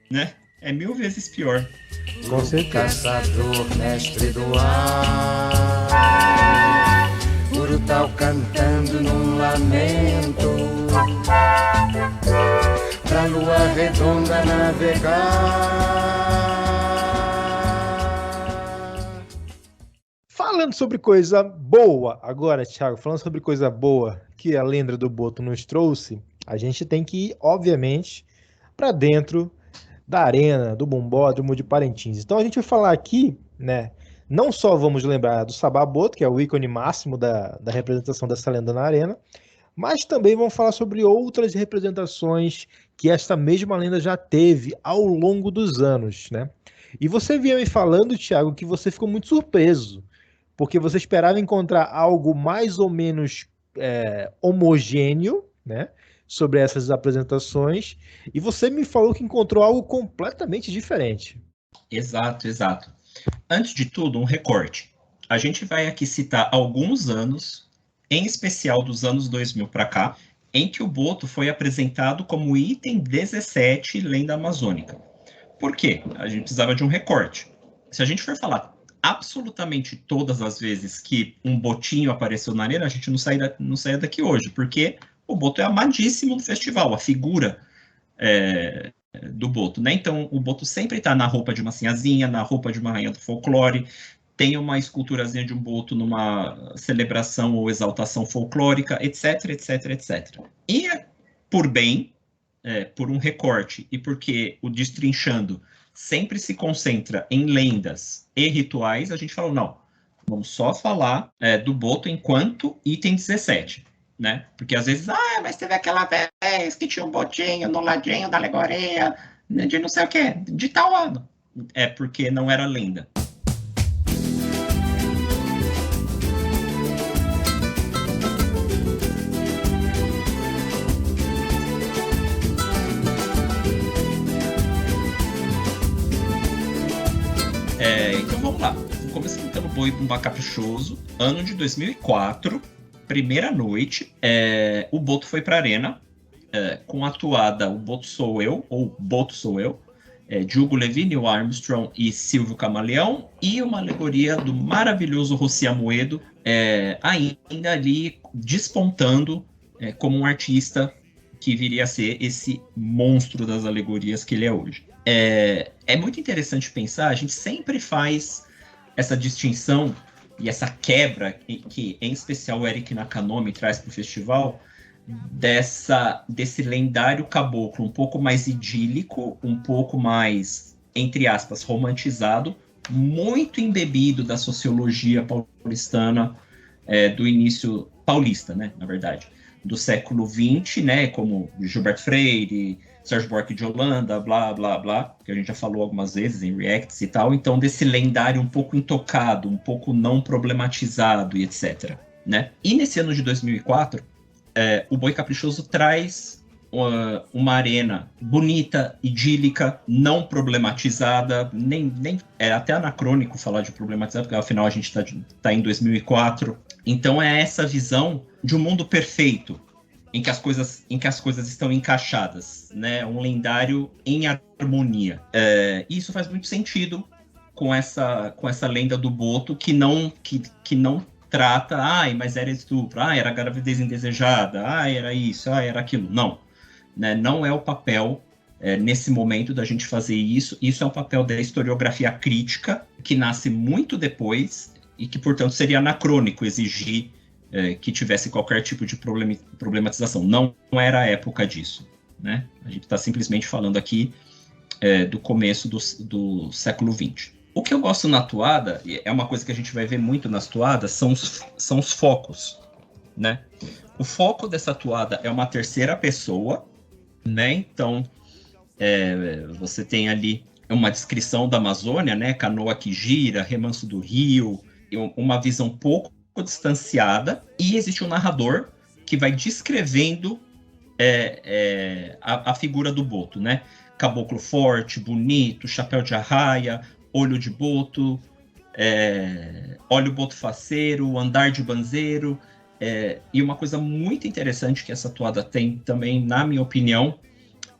Speaker 4: né? É 1000 vezes pior.
Speaker 3: Com certeza.
Speaker 5: Caçador, mestre do ar, Urutau cantando num lamento, pra lua redonda navegar.
Speaker 3: Falando sobre coisa boa, agora, Thiago, falando sobre coisa boa que a lenda do Boto nos trouxe, a gente tem que ir, obviamente, para dentro da arena, do Bombódromo de Parintins. Então a gente vai falar aqui, né, não só vamos lembrar do Sabá Boto, que é o ícone máximo da representação dessa lenda na arena, mas também vamos falar sobre outras representações que esta mesma lenda já teve ao longo dos anos, né? E você vinha me falando, Thiago, que você ficou muito surpreso, porque você esperava encontrar algo mais ou menos homogêneo, né, sobre essas apresentações, e você me falou que encontrou algo completamente diferente.
Speaker 4: Exato. Antes de tudo, um recorte. A gente vai aqui citar alguns anos, em especial dos anos 2000 para cá, em que o Boto foi apresentado como item 17 lenda amazônica. Por quê? A gente precisava de um recorte. Se a gente for falar absolutamente todas as vezes que um botinho apareceu na arena, a gente não saia daqui hoje, porque o Boto é amadíssimo no festival, a figura do Boto, né? Então, o Boto sempre está na roupa de uma sinhazinha, na roupa de uma rainha do folclore, tem uma esculturazinha de um boto numa celebração ou exaltação folclórica, etc, etc, etc. E por bem, por um recorte, e porque o Destrinchando sempre se concentra em lendas e rituais, a gente falou, não, vamos só falar do boto enquanto item 17, né? Porque às vezes, mas teve aquela vez que tinha um botinho no ladinho da alegoria, de não sei o quê, de tal ano. É porque não era lenda. Então vamos lá. Começando pelo Boi Bumbá Caprichoso, ano de 2004, primeira noite. O Boto foi para a arena com a atuada O Boto Sou Eu, ou Boto Sou Eu, de Hugo Levy, Neil Armstrong e Silvio Camaleão, e uma alegoria do maravilhoso Rossi Amoedo, ainda ali despontando como um artista que viria a ser esse monstro das alegorias que ele é hoje. É muito interessante pensar, a gente sempre faz essa distinção e essa quebra que em especial o Eric Nakanomi traz para o festival, desse lendário caboclo um pouco mais idílico, um pouco mais, entre aspas, romantizado, muito embebido da sociologia paulistana, do início paulista, né, na verdade, do século XX, né, como Gilberto Freire, Sérgio Buarque de Holanda, blá, blá, blá, que a gente já falou algumas vezes em reacts e tal, então desse lendário um pouco intocado, um pouco não problematizado e etc, né? E nesse ano de 2004, o Boi Caprichoso traz uma arena bonita, idílica, não problematizada, nem é até anacrônico falar de problematizar, porque afinal a gente tá em 2004, então é essa visão de um mundo perfeito, em que as coisas estão encaixadas, né? Um lendário em harmonia. E isso faz muito sentido com essa lenda do Boto, que não trata, mas era estupro, era gravidez indesejada, era isso, era aquilo. Não, né? Não é o papel, nesse momento, da gente fazer isso. Isso é um papel da historiografia crítica, que nasce muito depois, e que, portanto, seria anacrônico exigir que tivesse qualquer tipo de problematização. Não era a época disso, né? A gente está simplesmente falando aqui do começo do século XX. O que eu gosto na toada, e é uma coisa que a gente vai ver muito nas toadas, são os focos, né? O foco dessa toada é uma terceira pessoa, né? Então, você tem ali uma descrição da Amazônia, né? Canoa que gira, remanso do rio, uma visão pouco distanciada, e existe um narrador que vai descrevendo a figura do Boto, né? Caboclo forte, bonito, chapéu de arraia, olho de boto, olho boto faceiro, andar de banzeiro, e uma coisa muito interessante que essa toada tem também, na minha opinião,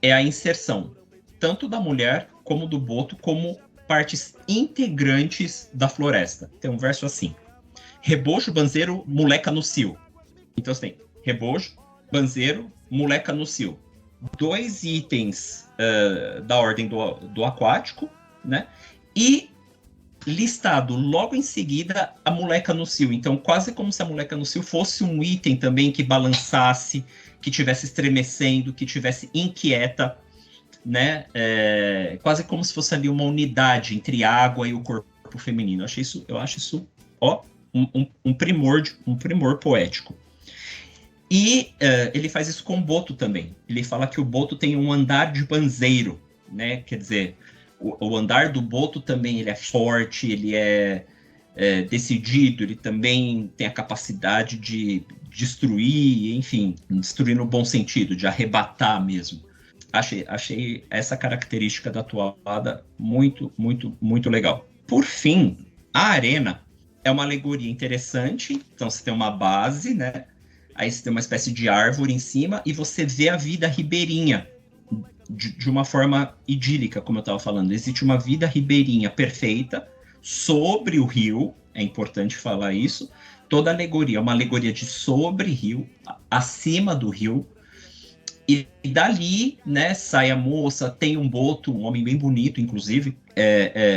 Speaker 4: é a inserção, tanto da mulher como do Boto, como partes integrantes da floresta. Tem um verso assim: rebojo, banzeiro, moleca no cio. Então você tem rebojo, banzeiro, moleca no cio. 2 itens da ordem do aquático, né? E listado logo em seguida a moleca no cio. Então quase como se a moleca no cio fosse um item também que balançasse, que tivesse estremecendo, que tivesse inquieta, né? Quase como se fosse ali uma unidade entre a água e o corpo feminino. Eu acho isso um primor poético. E ele faz isso com o Boto também. Ele fala que o Boto tem um andar de banzeiro, né? Quer dizer, o andar do Boto também ele é forte, ele é decidido, ele também tem a capacidade de destruir, enfim, destruir no bom sentido, de arrebatar mesmo. Achei essa característica da toada muito, muito, muito legal. Por fim, a arena é uma alegoria interessante, então você tem uma base, né? Aí você tem uma espécie de árvore em cima e você vê a vida ribeirinha de uma forma idílica, como eu estava falando. Existe uma vida ribeirinha perfeita sobre o rio, é importante falar isso. Toda alegoria é uma alegoria de sobre rio, acima do rio, E dali, né, sai a moça, tem um boto, um homem bem bonito, inclusive,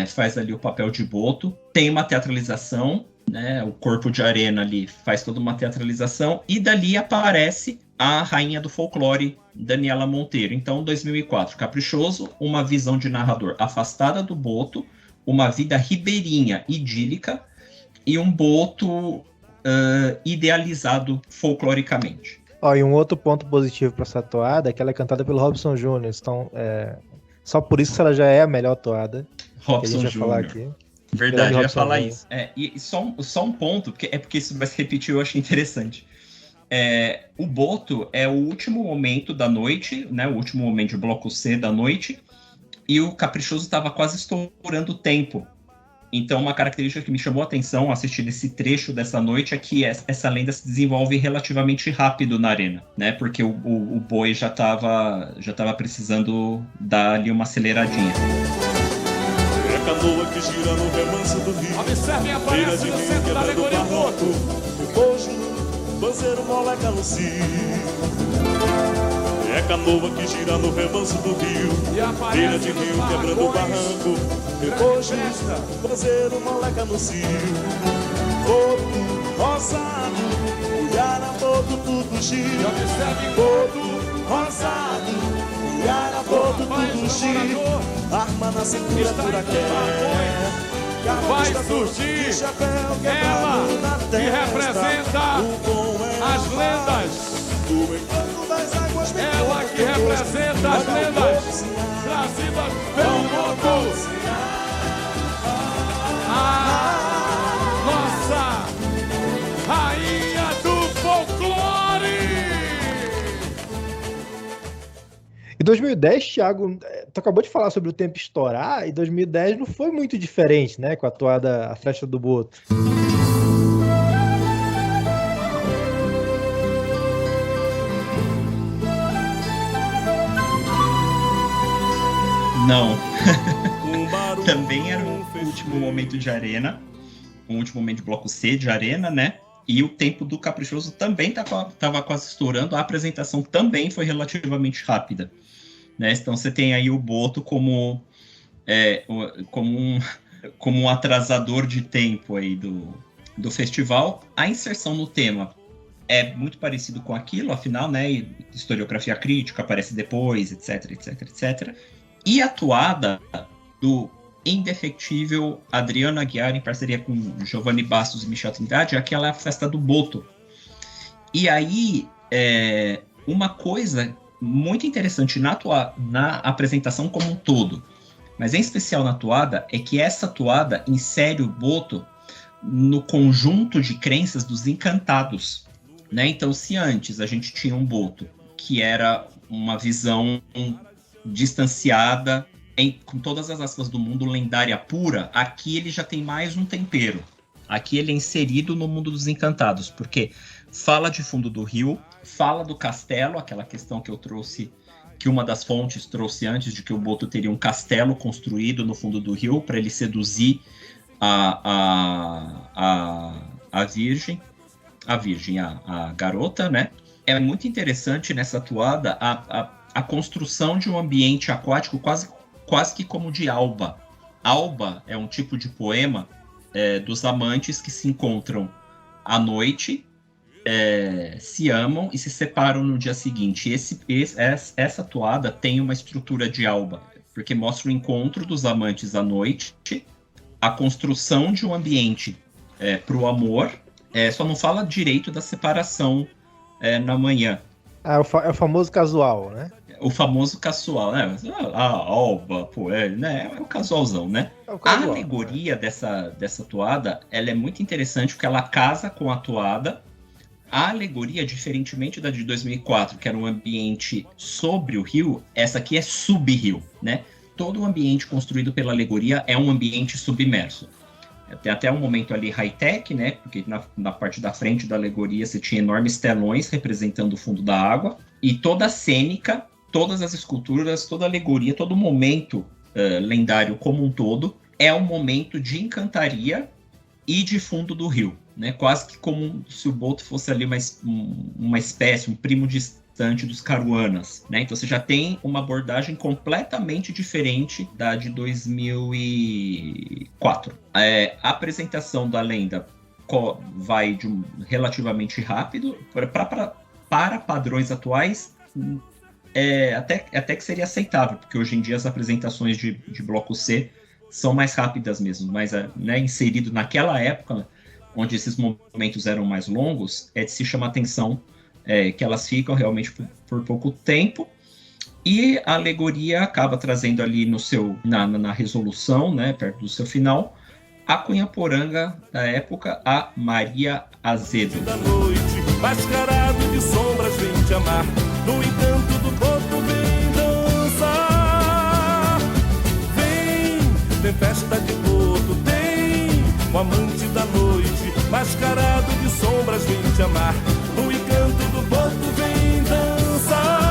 Speaker 4: faz ali o papel de boto, tem uma teatralização, né, o corpo de arena ali faz toda uma teatralização, e dali aparece a rainha do folclore, Daniela Monteiro. Então, 2004, Caprichoso, uma visão de narrador afastada do boto, uma vida ribeirinha, idílica, e um boto idealizado folcloricamente.
Speaker 3: E um outro ponto positivo para essa toada é que ela é cantada pelo Robson Júnior. Então, só por isso ela já é a melhor toada.
Speaker 4: Robson Júnior. Verdade, eu ia falar
Speaker 3: Júnior.
Speaker 4: isso. E só um ponto, porque isso vai se repetir, eu achei interessante. O boto é o último momento da noite, né? O último momento de bloco C da noite. E o Caprichoso estava quase estourando o tempo. Então, uma característica que me chamou a atenção assistindo esse trecho dessa noite é que essa lenda se desenvolve relativamente rápido na arena, né? Porque o boi já estava precisando dar ali uma aceleradinha.
Speaker 6: É a canoa que gira no remanso do rio.
Speaker 7: Observem a aparência do centro da alegoria do boto.
Speaker 6: O bojo, banzeiro, moleca no cio. É a canoa que gira no remanso do rio. Beira de rio quebrando o barranco. Rebojo, banzeiro, moleca no cio. Boto, rosado, Uiara, boto, tudo giro. Boto, rosado, Uiara, boto, tudo giro. Arma na cintura, furaqué.
Speaker 7: Vai surgir ela que representa as lendas. Ela que representa as lendas trazidas pelo boto. A nossa rainha do folclore.
Speaker 3: Em 2010, Thiago, tu acabou de falar sobre o tempo estourar, e 2010 não foi muito diferente, né? Com a toada A Festa do Boto.
Speaker 4: Não. Também era o último momento de arena, o último momento de bloco C de arena, né? E o tempo do Caprichoso também estava quase estourando. A apresentação também foi relativamente rápida, né? Então você tem aí o boto como um atrasador de tempo aí do festival. A inserção no tema é muito parecido com aquilo, afinal, né? Historiografia crítica aparece depois, etc, etc, etc. E a toada do indefectível Adriano Aguiar, em parceria com Giovanni Bastos e Michel Trindade, aquela é a Festa do Boto. E aí, uma coisa muito interessante na apresentação como um todo, mas em especial na toada, é que essa toada insere o boto no conjunto de crenças dos encantados, né? Então, se antes a gente tinha um boto que era uma visão distanciada, com todas as aspas do mundo, lendária pura, aqui ele já tem mais um tempero. Aqui ele é inserido no mundo dos encantados, porque fala de fundo do rio, fala do castelo, aquela questão que eu trouxe, que uma das fontes trouxe antes, de que o boto teria um castelo construído no fundo do rio para ele seduzir a garota, né? É muito interessante nessa toada a construção de um ambiente aquático quase que como de alba. Alba é um tipo de poema dos amantes que se encontram à noite, se amam e se separam no dia seguinte. Essa toada tem uma estrutura de alba, porque mostra o encontro dos amantes à noite, a construção de um ambiente para o amor, só não fala direito da separação na manhã.
Speaker 3: É o famoso casual, né?
Speaker 4: O famoso casual, né? A alba, né? É o casualzão, né?
Speaker 3: É o casual,
Speaker 4: a alegoria dessa toada, ela é muito interessante porque ela casa com a toada. A alegoria, diferentemente da de 2004, que era um ambiente sobre o rio, essa aqui é sub-rio, né? Todo o ambiente construído pela alegoria é um ambiente submerso. Tem até um momento ali high-tech, né? Porque na parte da frente da alegoria você tinha enormes telões representando o fundo da água. E toda a cênica, todas as esculturas, toda a alegoria, todo o momento lendário como um todo é um momento de encantaria e de fundo do rio, né? Quase que como se o boto fosse ali uma espécie, um primo restante dos Caruanas, né? Então você já tem uma abordagem completamente diferente da de 2004. A apresentação da lenda vai relativamente rápido para padrões atuais. Até que seria aceitável, porque hoje em dia as apresentações de bloco C são mais rápidas mesmo, mas né, inserido naquela época, onde esses momentos eram mais longos, se chama atenção que elas ficam realmente por pouco tempo, e a alegoria acaba trazendo ali na resolução, né, perto do seu final, a Cunhaporanga da época, a Maria Azedo.
Speaker 6: Da noite, mascarado de sombras, vem te amar, no encanto do corpo vem dançar. Tem festa de boto, tem o amante da noite, mascarado de sombras, vem te amar, no encanto do boto vem dançar.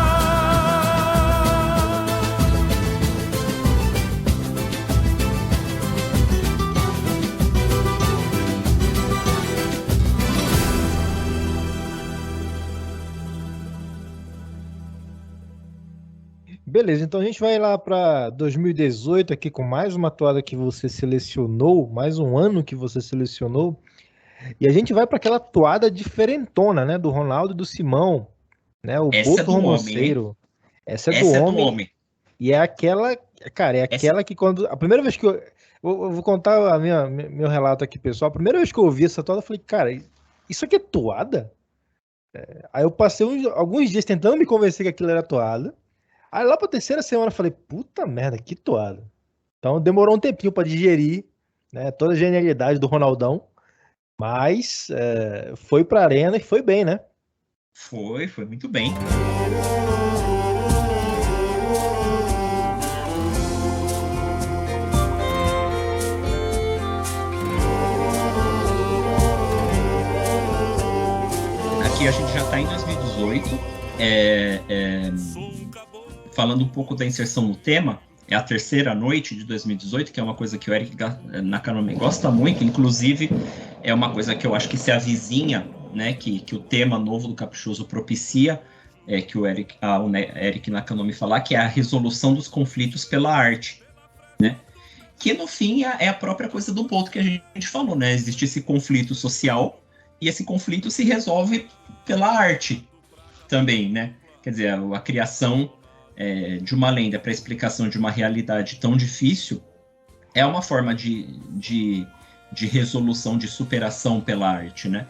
Speaker 3: Beleza, então a gente vai lá para 2018 aqui com mais uma toada que você selecionou, mais um ano que você selecionou, e a gente vai para aquela toada diferentona, né, do Ronaldo e do Simão, né, o Boto Romanceiro. Essa é do homem. E é aquela, cara, que quando a primeira vez que eu vou contar meu relato aqui, pessoal. A primeira vez que eu ouvi essa toada, eu falei, cara, isso aqui é toada? Aí eu passei alguns dias tentando me convencer que aquilo era toada. Aí lá pra terceira semana eu falei, puta merda, que toada. Então demorou um tempinho pra digerir, né, toda a genialidade do Ronaldão, mas foi pra arena e foi bem, né?
Speaker 4: Foi muito bem. Aqui a gente já tá em 2018, falando um pouco da inserção no tema, é a terceira noite de 2018, que é uma coisa que o Eric Nakanomi gosta muito, inclusive é uma coisa que eu acho que se avizinha, né, que o tema novo do Caprichoso propicia, que o Eric Nakanomi falar, que é a resolução dos conflitos pela arte, né? Que no fim é a própria coisa do Boto que a gente falou, né? Existe esse conflito social e esse conflito se resolve pela arte também, né? Quer dizer, a criação de uma lenda para a explicação de uma realidade tão difícil é uma forma de resolução, de superação pela arte, né?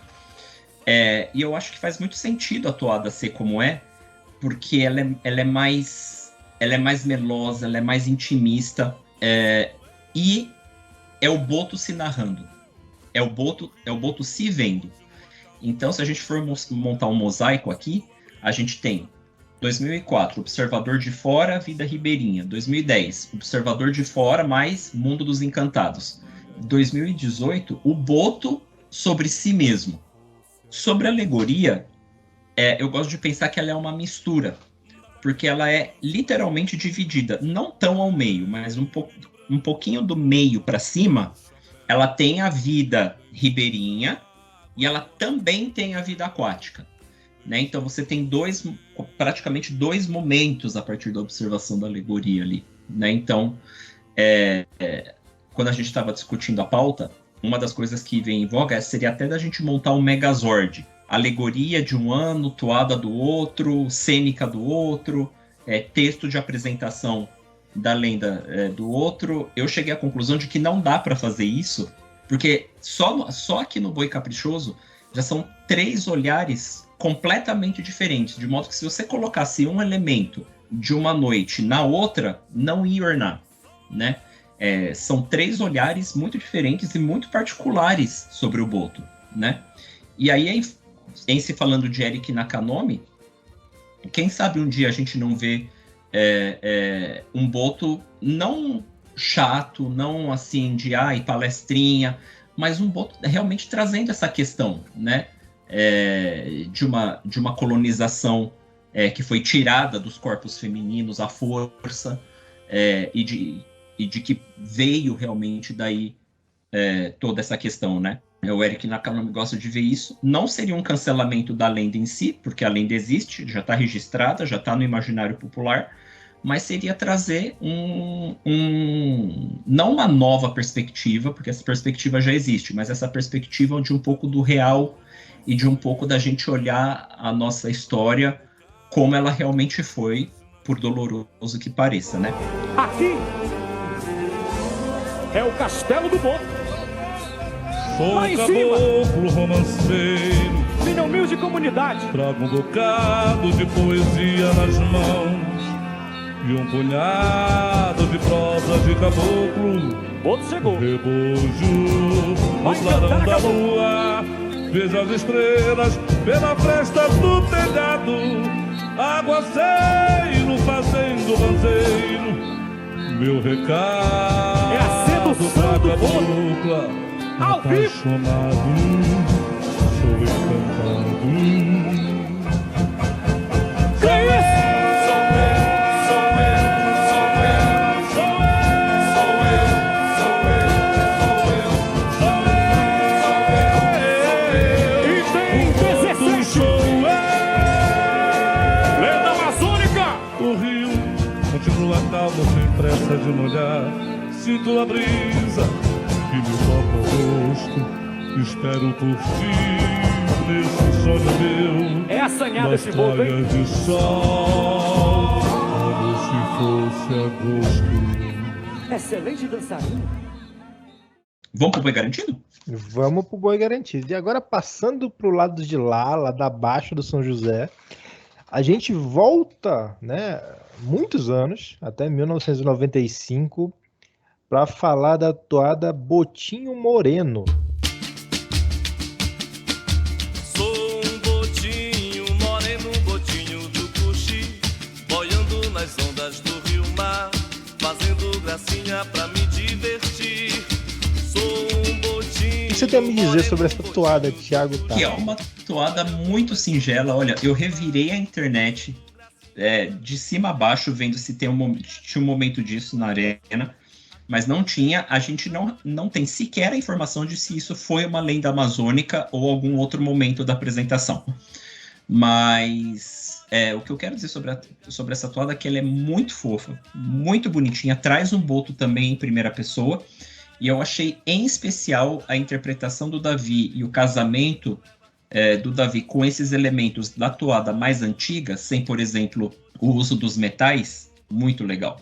Speaker 4: E eu acho que faz muito sentido a toada ser como é, porque ela é mais melosa, ela é mais intimista, e é o Boto se narrando, é o Boto se vendo. Então, se a gente for montar um mosaico aqui, a gente tem 2004, Observador de Fora, Vida Ribeirinha. 2010, Observador de Fora mais Mundo dos Encantados. 2018, o Boto sobre si mesmo. Sobre a alegoria, eu gosto de pensar que ela é uma mistura, porque ela é literalmente dividida, não tão ao meio, mas um pouquinho do meio para cima, ela tem a vida ribeirinha e ela também tem a vida aquática. Né? Então você tem praticamente dois momentos a partir da observação da alegoria ali, né? Então, quando a gente estava discutindo a pauta, uma das coisas que vem em voga seria até da gente montar um Megazord, alegoria de um ano, toada do outro, cênica do outro, texto de apresentação da lenda do outro. Eu cheguei à conclusão de que não dá para fazer isso, porque só aqui no Boi Caprichoso já são 3 olhares completamente diferentes, de modo que se você colocasse um elemento de uma noite na outra, não ia ornar, né? São 3 olhares muito diferentes e muito particulares sobre o Boto, né? E aí, em se falando de Eric Nakanomi, quem sabe um dia a gente não vê um Boto não chato, não assim de palestrinha, mas um Boto realmente trazendo essa questão, né? De uma colonização que foi tirada dos corpos femininos à força, e de que veio realmente daí toda essa questão, né? O Eric Nakanomi gosta de ver isso. Não seria um cancelamento da lenda em si, porque a lenda existe, já está registrada, já está no imaginário popular, mas seria trazer não uma nova perspectiva, porque essa perspectiva já existe, mas essa perspectiva de um pouco do real e de um pouco da gente olhar a nossa história como ela realmente foi, por doloroso que pareça, né?
Speaker 8: Aqui é o Castelo do Boto.
Speaker 7: Sou
Speaker 8: Lá em
Speaker 7: caboclo romanceiro,
Speaker 8: minha humilde comunidade.
Speaker 7: trago um bocado de poesia nas mãos e um punhado de prosa de caboclo.
Speaker 8: Boto chegou.
Speaker 7: Rebojo
Speaker 8: Vai
Speaker 7: no clarão
Speaker 8: cantar,
Speaker 7: da
Speaker 8: caboclo.
Speaker 7: lua, vejo as estrelas pela fresta do telhado, aguaceiro fazendo ranzeiro, meu recado
Speaker 8: É a sedução do
Speaker 7: pra cabocla,
Speaker 8: Ao vivo.
Speaker 7: apaixonado, sou encantado.
Speaker 8: Quem é esse? E tem 17. Lenda amazônica.
Speaker 7: O rio continua calmo, sem pressa de molhar. Sinto a brisa que me toca o rosto. Espero por ti nesse sonho meu.
Speaker 8: É assanhado
Speaker 7: Nas
Speaker 8: esse boto, hein?
Speaker 7: praias de sol, como se fosse agosto.
Speaker 8: Excelente dançarino.
Speaker 4: Vamos pro Boi Garantido?
Speaker 3: Vamos pro Boi Garantido. E agora, passando pro lado de lá da Baixa do São José, a gente volta, né, muitos anos, até 1995, para falar da toada Botinho Moreno.
Speaker 9: Sou um botinho moreno, botinho do Cuxi, boiando nas ondas do rio mar, fazendo gracinha pra me divertir. Sou um botinho.
Speaker 3: O que você tem a me dizer sobre essa toada, Thiago Tá?
Speaker 4: Que é uma toada muito singela. Olha, eu revirei a internet de cima a baixo, vendo se tinha um momento disso na arena, mas não tinha. A gente não tem sequer a informação de se isso foi uma lenda amazônica ou algum outro momento da apresentação. Mas o que eu quero dizer sobre essa toada é que ela é muito fofa, muito bonitinha, traz um boto também em primeira pessoa, e eu achei em especial a interpretação do Davi e o casamento do Davi com esses elementos da toada mais antiga, sem, por exemplo, o uso dos metais, muito legal.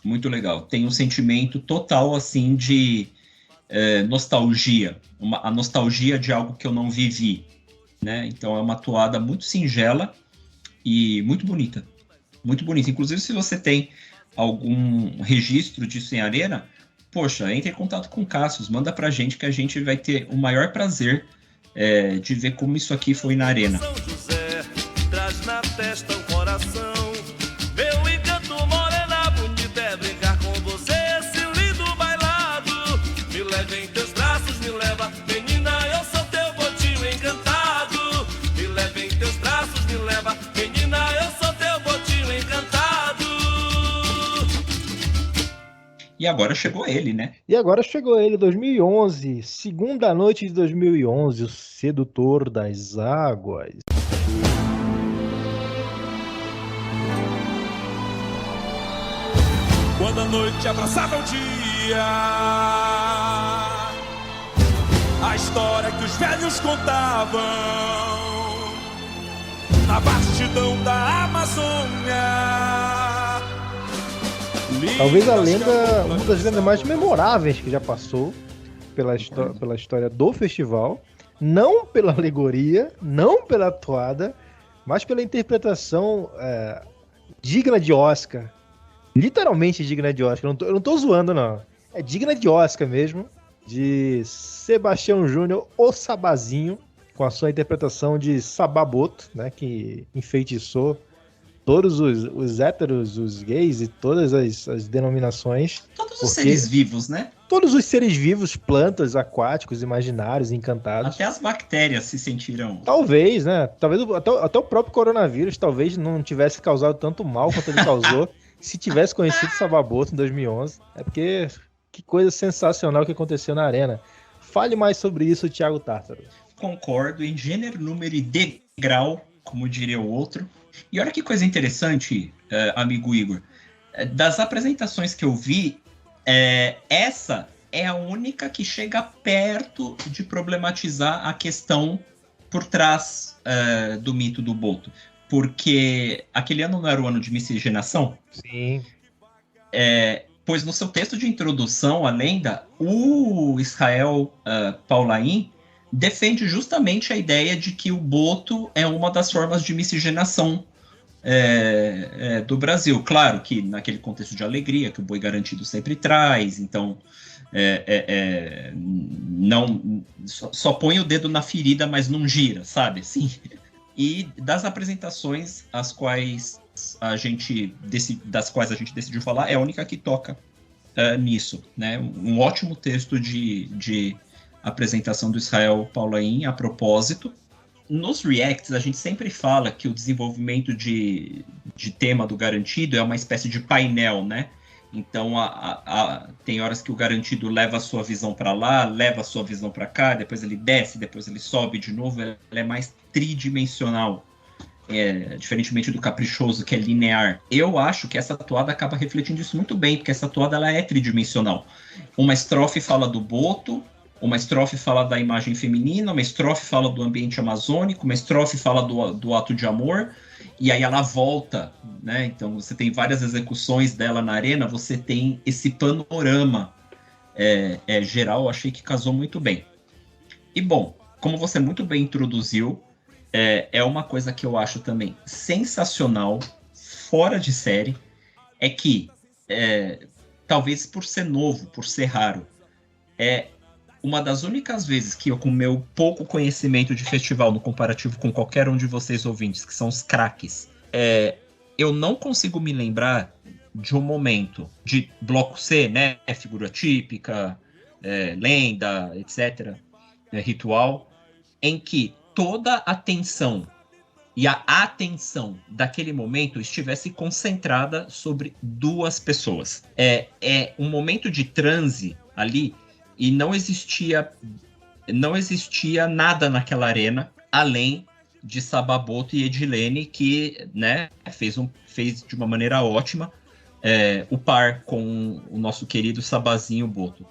Speaker 4: Muito legal. Tem um sentimento total, assim, de nostalgia. A nostalgia de algo que eu não vivi, né? Então é uma toada muito singela e muito bonita. Muito bonita. Inclusive, se você tem algum registro disso em arena, poxa, entre em contato com o Cassius, manda pra gente que a gente vai ter o maior prazer de ver como isso aqui foi na arena.
Speaker 9: São José traz na testa um coração. Meu encanto morena bonita é brincar com você, esse lindo bailado. Me leva em teus braços, me leva, menina, eu sou teu botinho encantado. Me leva em teus braços, me leva, menina, eu sou teu botinho encantado.
Speaker 4: E agora chegou ele, né?
Speaker 3: E agora chegou ele, 2011, segunda noite de 2011, o Sedutor das Águas.
Speaker 6: Quando a noite abraçava o dia, a história que os velhos contavam na vastidão da Amazônia.
Speaker 3: Talvez a lenda, uma das lendas mais memoráveis que já passou pela história do festival, não pela alegoria, não pela toada, mas pela interpretação digna de Oscar. Literalmente digna de Oscar, eu não tô zoando não, é digna de Oscar mesmo, de Sebastião Júnior, o Sabazinho, com a sua interpretação de Sababoto, né, que enfeitiçou todos os héteros, os gays e todas as denominações.
Speaker 4: Todos os seres vivos, né?
Speaker 3: Todos os seres vivos, plantas, aquáticos, imaginários, encantados.
Speaker 4: Até as bactérias se sentiram...
Speaker 3: Talvez, né? Talvez até o próprio coronavírus talvez não tivesse causado tanto mal quanto ele causou se tivesse conhecido Sababoto em 2011. É porque que coisa sensacional que aconteceu na arena. Fale mais sobre isso, Thiago Tártaro.
Speaker 4: Concordo em gênero, número e degrau, como diria o outro. E olha que coisa interessante, amigo Igor. Das apresentações que eu vi, essa é a única que chega perto de problematizar a questão por trás do mito do Boto. Porque aquele ano não era o ano de miscigenação?
Speaker 3: Sim.
Speaker 4: Pois no seu texto de introdução à lenda, o Israel Paulain defende justamente a ideia de que o boto é uma das formas de miscigenação do Brasil. Claro que naquele contexto de alegria que o boi garantido sempre traz, então não só põe o dedo na ferida, mas não gira, sabe? Assim. E das apresentações das quais a gente decidiu falar, é a única que toca nisso, né? Um ótimo texto de apresentação do Israel Paulain a propósito. Nos reacts, a gente sempre fala que o desenvolvimento de tema do garantido é uma espécie de painel, né? Então, tem horas que o garantido leva a sua visão para lá, leva a sua visão para cá, depois ele desce, depois ele sobe de novo, ela é mais tridimensional, diferentemente do caprichoso, que é linear. Eu acho que essa toada acaba refletindo isso muito bem, porque essa toada ela é tridimensional. Uma estrofe fala do boto, uma estrofe fala da imagem feminina, uma estrofe fala do ambiente amazônico, uma estrofe fala do ato de amor, e aí ela volta, né? Então você tem várias execuções dela na arena, você tem esse panorama geral, eu achei que casou muito bem. E bom, como você muito bem introduziu, é uma coisa que eu acho também sensacional, fora de série, é que, talvez por ser novo, por ser raro, uma das únicas vezes que eu, com meu pouco conhecimento de festival, no comparativo com qualquer um de vocês ouvintes, que são os craques, eu não consigo me lembrar de um momento de bloco C, né, figura típica, lenda, etc., ritual, em que toda a atenção e a atenção daquele momento estivesse concentrada sobre duas pessoas. É um momento de transe ali, e não existia nada naquela arena além de Sababoto e Edilene, que, né, fez de uma maneira ótima o par com o nosso querido Sabazinho Boto.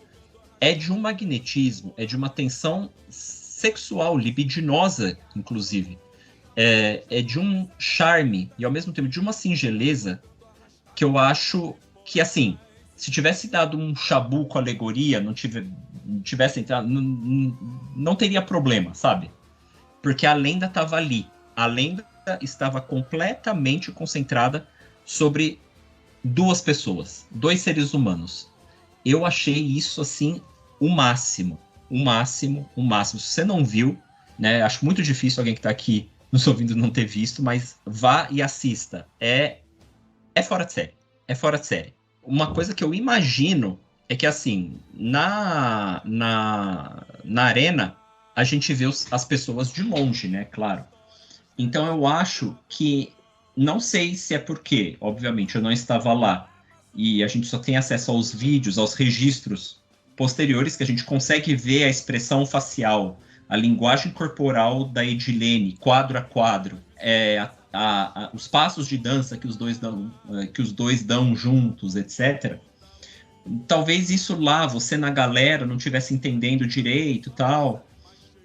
Speaker 4: É de um magnetismo, é de uma tensão sexual, libidinosa, inclusive. É de um charme e, ao mesmo tempo, de uma singeleza que eu acho que, assim, se tivesse dado um chabu com alegoria, não tivesse entrado, não teria problema, sabe? Porque a lenda estava ali. A lenda estava completamente concentrada sobre duas pessoas, dois seres humanos. Eu achei isso, assim, o máximo. Se você não viu, né? Acho muito difícil alguém que está aqui nos ouvindo não ter visto, mas vá e assista. É fora de série. É fora de série. Uma coisa que eu imagino é que, assim, na arena, a gente vê as pessoas de longe, né? Claro. Então, eu acho que, não sei se é porque, obviamente, eu não estava lá, e a gente só tem acesso aos vídeos, aos registros posteriores, que a gente consegue ver a expressão facial, a linguagem corporal da Edilene, quadro a quadro, os passos de dança que os dois dão juntos, etc. Talvez isso lá, você na galera não estivesse entendendo direito e tal,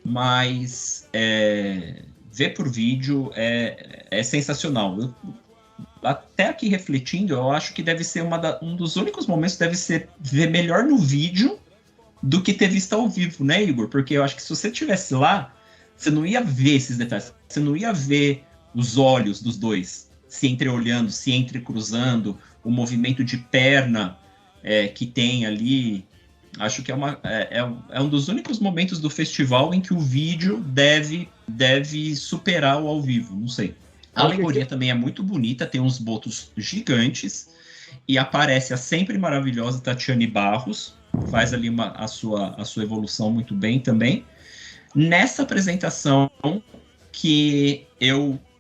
Speaker 4: mas ver por vídeo é sensacional. Até aqui refletindo, eu acho que deve ser um dos únicos momentos que deve ser ver melhor no vídeo do que ter visto ao vivo, né, Igor? Porque eu acho que se você estivesse lá, você não ia ver esses detalhes, você não ia ver os olhos dos dois se entreolhando, se entrecruzando, o movimento de perna que tem ali. Acho que é um dos únicos momentos do festival em que o vídeo deve superar o ao vivo, não sei. A alegoria também é muito bonita, tem uns botos gigantes, e aparece a sempre maravilhosa Tatiane Barros, faz ali a sua evolução muito bem também. Nessa apresentação que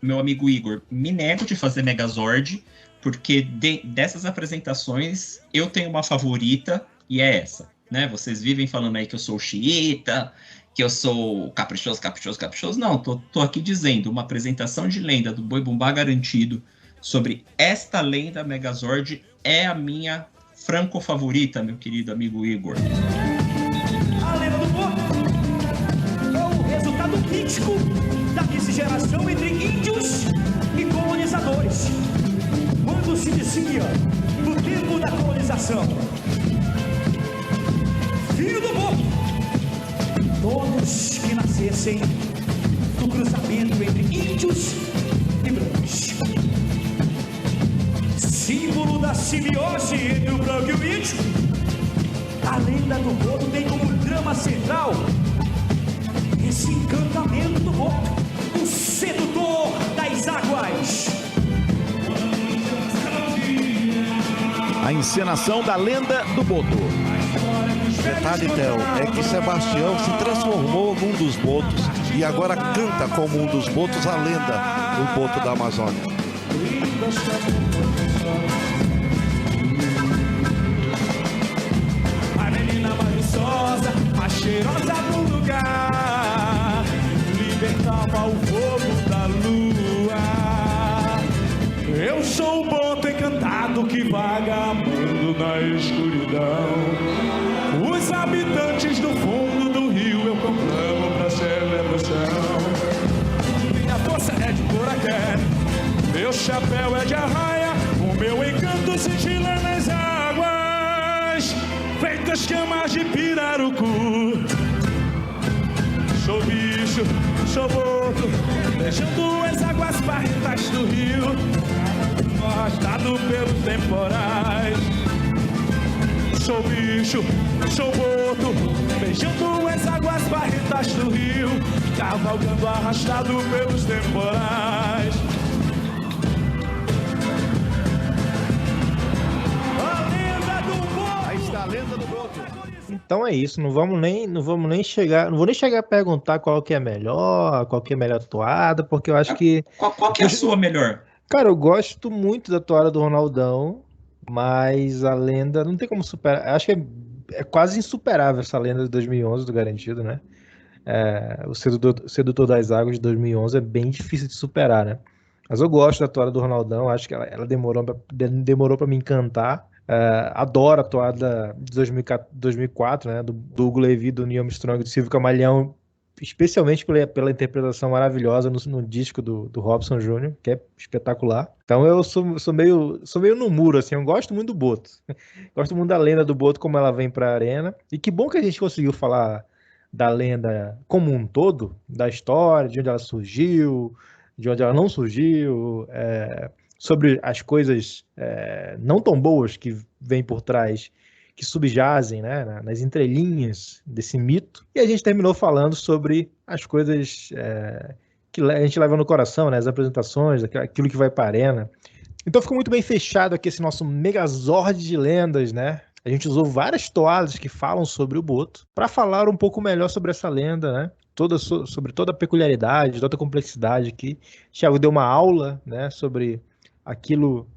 Speaker 4: meu amigo Igor, me nego de fazer Megazord, porque dessas apresentações eu tenho uma favorita, e é essa. né? Vocês vivem falando aí que eu sou xiita, que eu sou caprichoso. Não, tô aqui dizendo, uma apresentação de lenda do Boi Bumbá garantido sobre esta lenda Megazord é a minha franco favorita, meu querido amigo Igor.
Speaker 8: A lenda do Boto é o resultado crítico da miscigenação entre índios e colonizadores. Quando se dizia, no tempo da colonização, filho do Boto, todos que nascessem do cruzamento entre índios e brancos. Símbolo da simbiose entre o branco e o índio, a lenda do Boto tem como trama central esse encantamento do Boto, o sedutor das águas.
Speaker 10: A encenação da lenda do Boto.
Speaker 11: Detalhe, Theo, é que Sebastião se transformou num dos botos e agora canta como um dos botos a lenda do Boto da Amazônia.
Speaker 8: A menina maliciosa, a cheirosa do lugar, libertava o fogo da lua. Eu sou o Boto encantado que vaga amando na escuridão. Os habitantes do fundo do rio eu conclamo pra celebração. Minha força é de Boracé, meu chapéu é de arraia, o meu encanto cintila nas águas feitas camas de pirarucu. Sou bicho, sou boto, beijando as águas barrentas do rio, arrastado pelos temporais. Sou bicho, sou boto, beijando as águas barrentas do rio, cavalgando arrastado pelos temporais. A lenda do Boto!
Speaker 10: Aí está a lenda do Boto.
Speaker 3: Então é isso, não vou nem chegar a perguntar qual que é melhor toada, porque eu acho que...
Speaker 4: Qual que é a sua melhor?
Speaker 3: Cara, eu gosto muito da toada do Ronaldão, mas a lenda não tem como superar. Acho que é quase insuperável essa lenda de 2011 do Garantido, né? O Sedutor das Águas de 2011 é bem difícil de superar, né? Mas eu gosto da toada do Ronaldão, acho que ela demorou para me encantar. Adoro a toada de 2004, né? Do Hugo Levy, do Neil Armstrong e do Silvio Camalhão, especialmente pela interpretação maravilhosa no disco do Robson Jr., que é espetacular. Então eu sou meio no muro, assim, eu gosto muito do Boto. Gosto muito da lenda do Boto, como ela vem pra arena. E que bom que a gente conseguiu falar da lenda como um todo, da história, de onde ela surgiu, de onde ela não surgiu, sobre as coisas não tão boas que vêm por trás, que subjazem, né, nas entrelinhas desse mito. E a gente terminou falando sobre as coisas que a gente leva no coração, né, as apresentações, aquilo que vai para a arena. Então ficou muito bem fechado aqui esse nosso Megazord de lendas, né? A gente usou várias toadas que falam sobre o Boto para falar um pouco melhor sobre essa lenda, né? Sobre toda a peculiaridade, toda a complexidade aqui. Thiago deu uma aula, né, sobre aquilo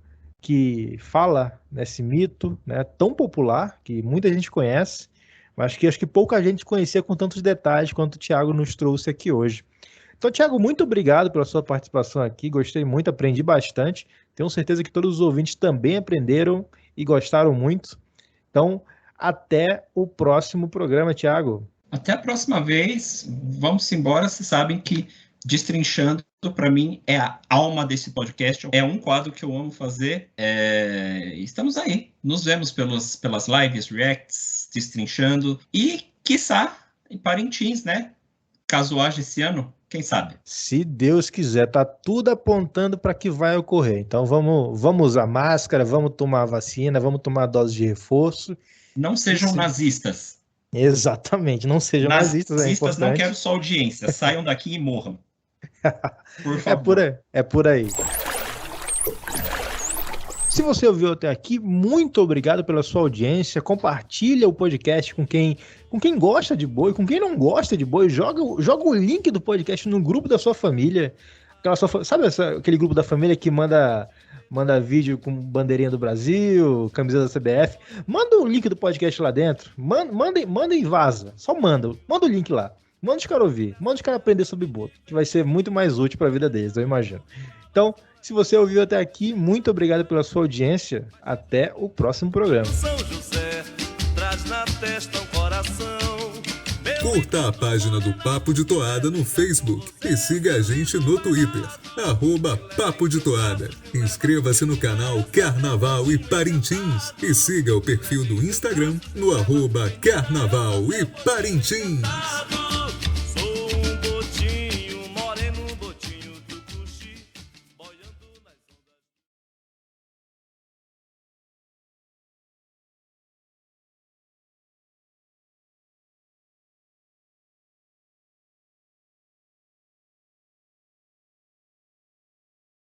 Speaker 3: que fala nesse mito, né, tão popular, que muita gente conhece, mas que acho que pouca gente conhecia com tantos detalhes quanto o Thiago nos trouxe aqui hoje. Então, Thiago, muito obrigado pela sua participação aqui, gostei muito, aprendi bastante, tenho certeza que todos os ouvintes também aprenderam e gostaram muito. Então, até o próximo programa, Thiago.
Speaker 4: Até a próxima vez, vamos embora, vocês sabem que Destrinchando, para mim, é a alma desse podcast. É um quadro que eu amo fazer. Estamos aí. Nos vemos pelas lives, reacts, Destrinchando. E, quiçá, em Parintins, né? Caso haja esse ano, quem sabe?
Speaker 3: Se Deus quiser, tá tudo apontando para que vai ocorrer. Então vamos usar máscara, vamos tomar vacina, vamos tomar dose de reforço.
Speaker 4: Não sejam nazistas.
Speaker 3: Exatamente, não sejam nazistas.
Speaker 4: Nazistas não quero sua audiência. Saiam daqui e morram. Por
Speaker 3: favor. É por aí. Se você ouviu até aqui, muito obrigado pela sua audiência. Compartilha o podcast com quem gosta de boi, com quem não gosta de boi. Joga o link do podcast no grupo da sua família. Sabe aquele grupo da família que manda vídeo com bandeirinha do Brasil, camiseta da CBF? Manda o link do podcast lá dentro. Manda e vaza. Só manda o link lá. Manda os caras ouvir. Manda os caras aprender sobre boto, que vai ser muito mais útil para a vida deles, eu imagino. Então, se você ouviu até aqui, muito obrigado pela sua audiência. Até o próximo programa.
Speaker 9: São José traz na testa um coração.
Speaker 12: Curta a página do Papo de Toada no Facebook e siga a gente no Twitter, @Papo de Toada. Inscreva-se no canal Carnaval e Parintins e siga o perfil do Instagram no @Carnaval e Parintins.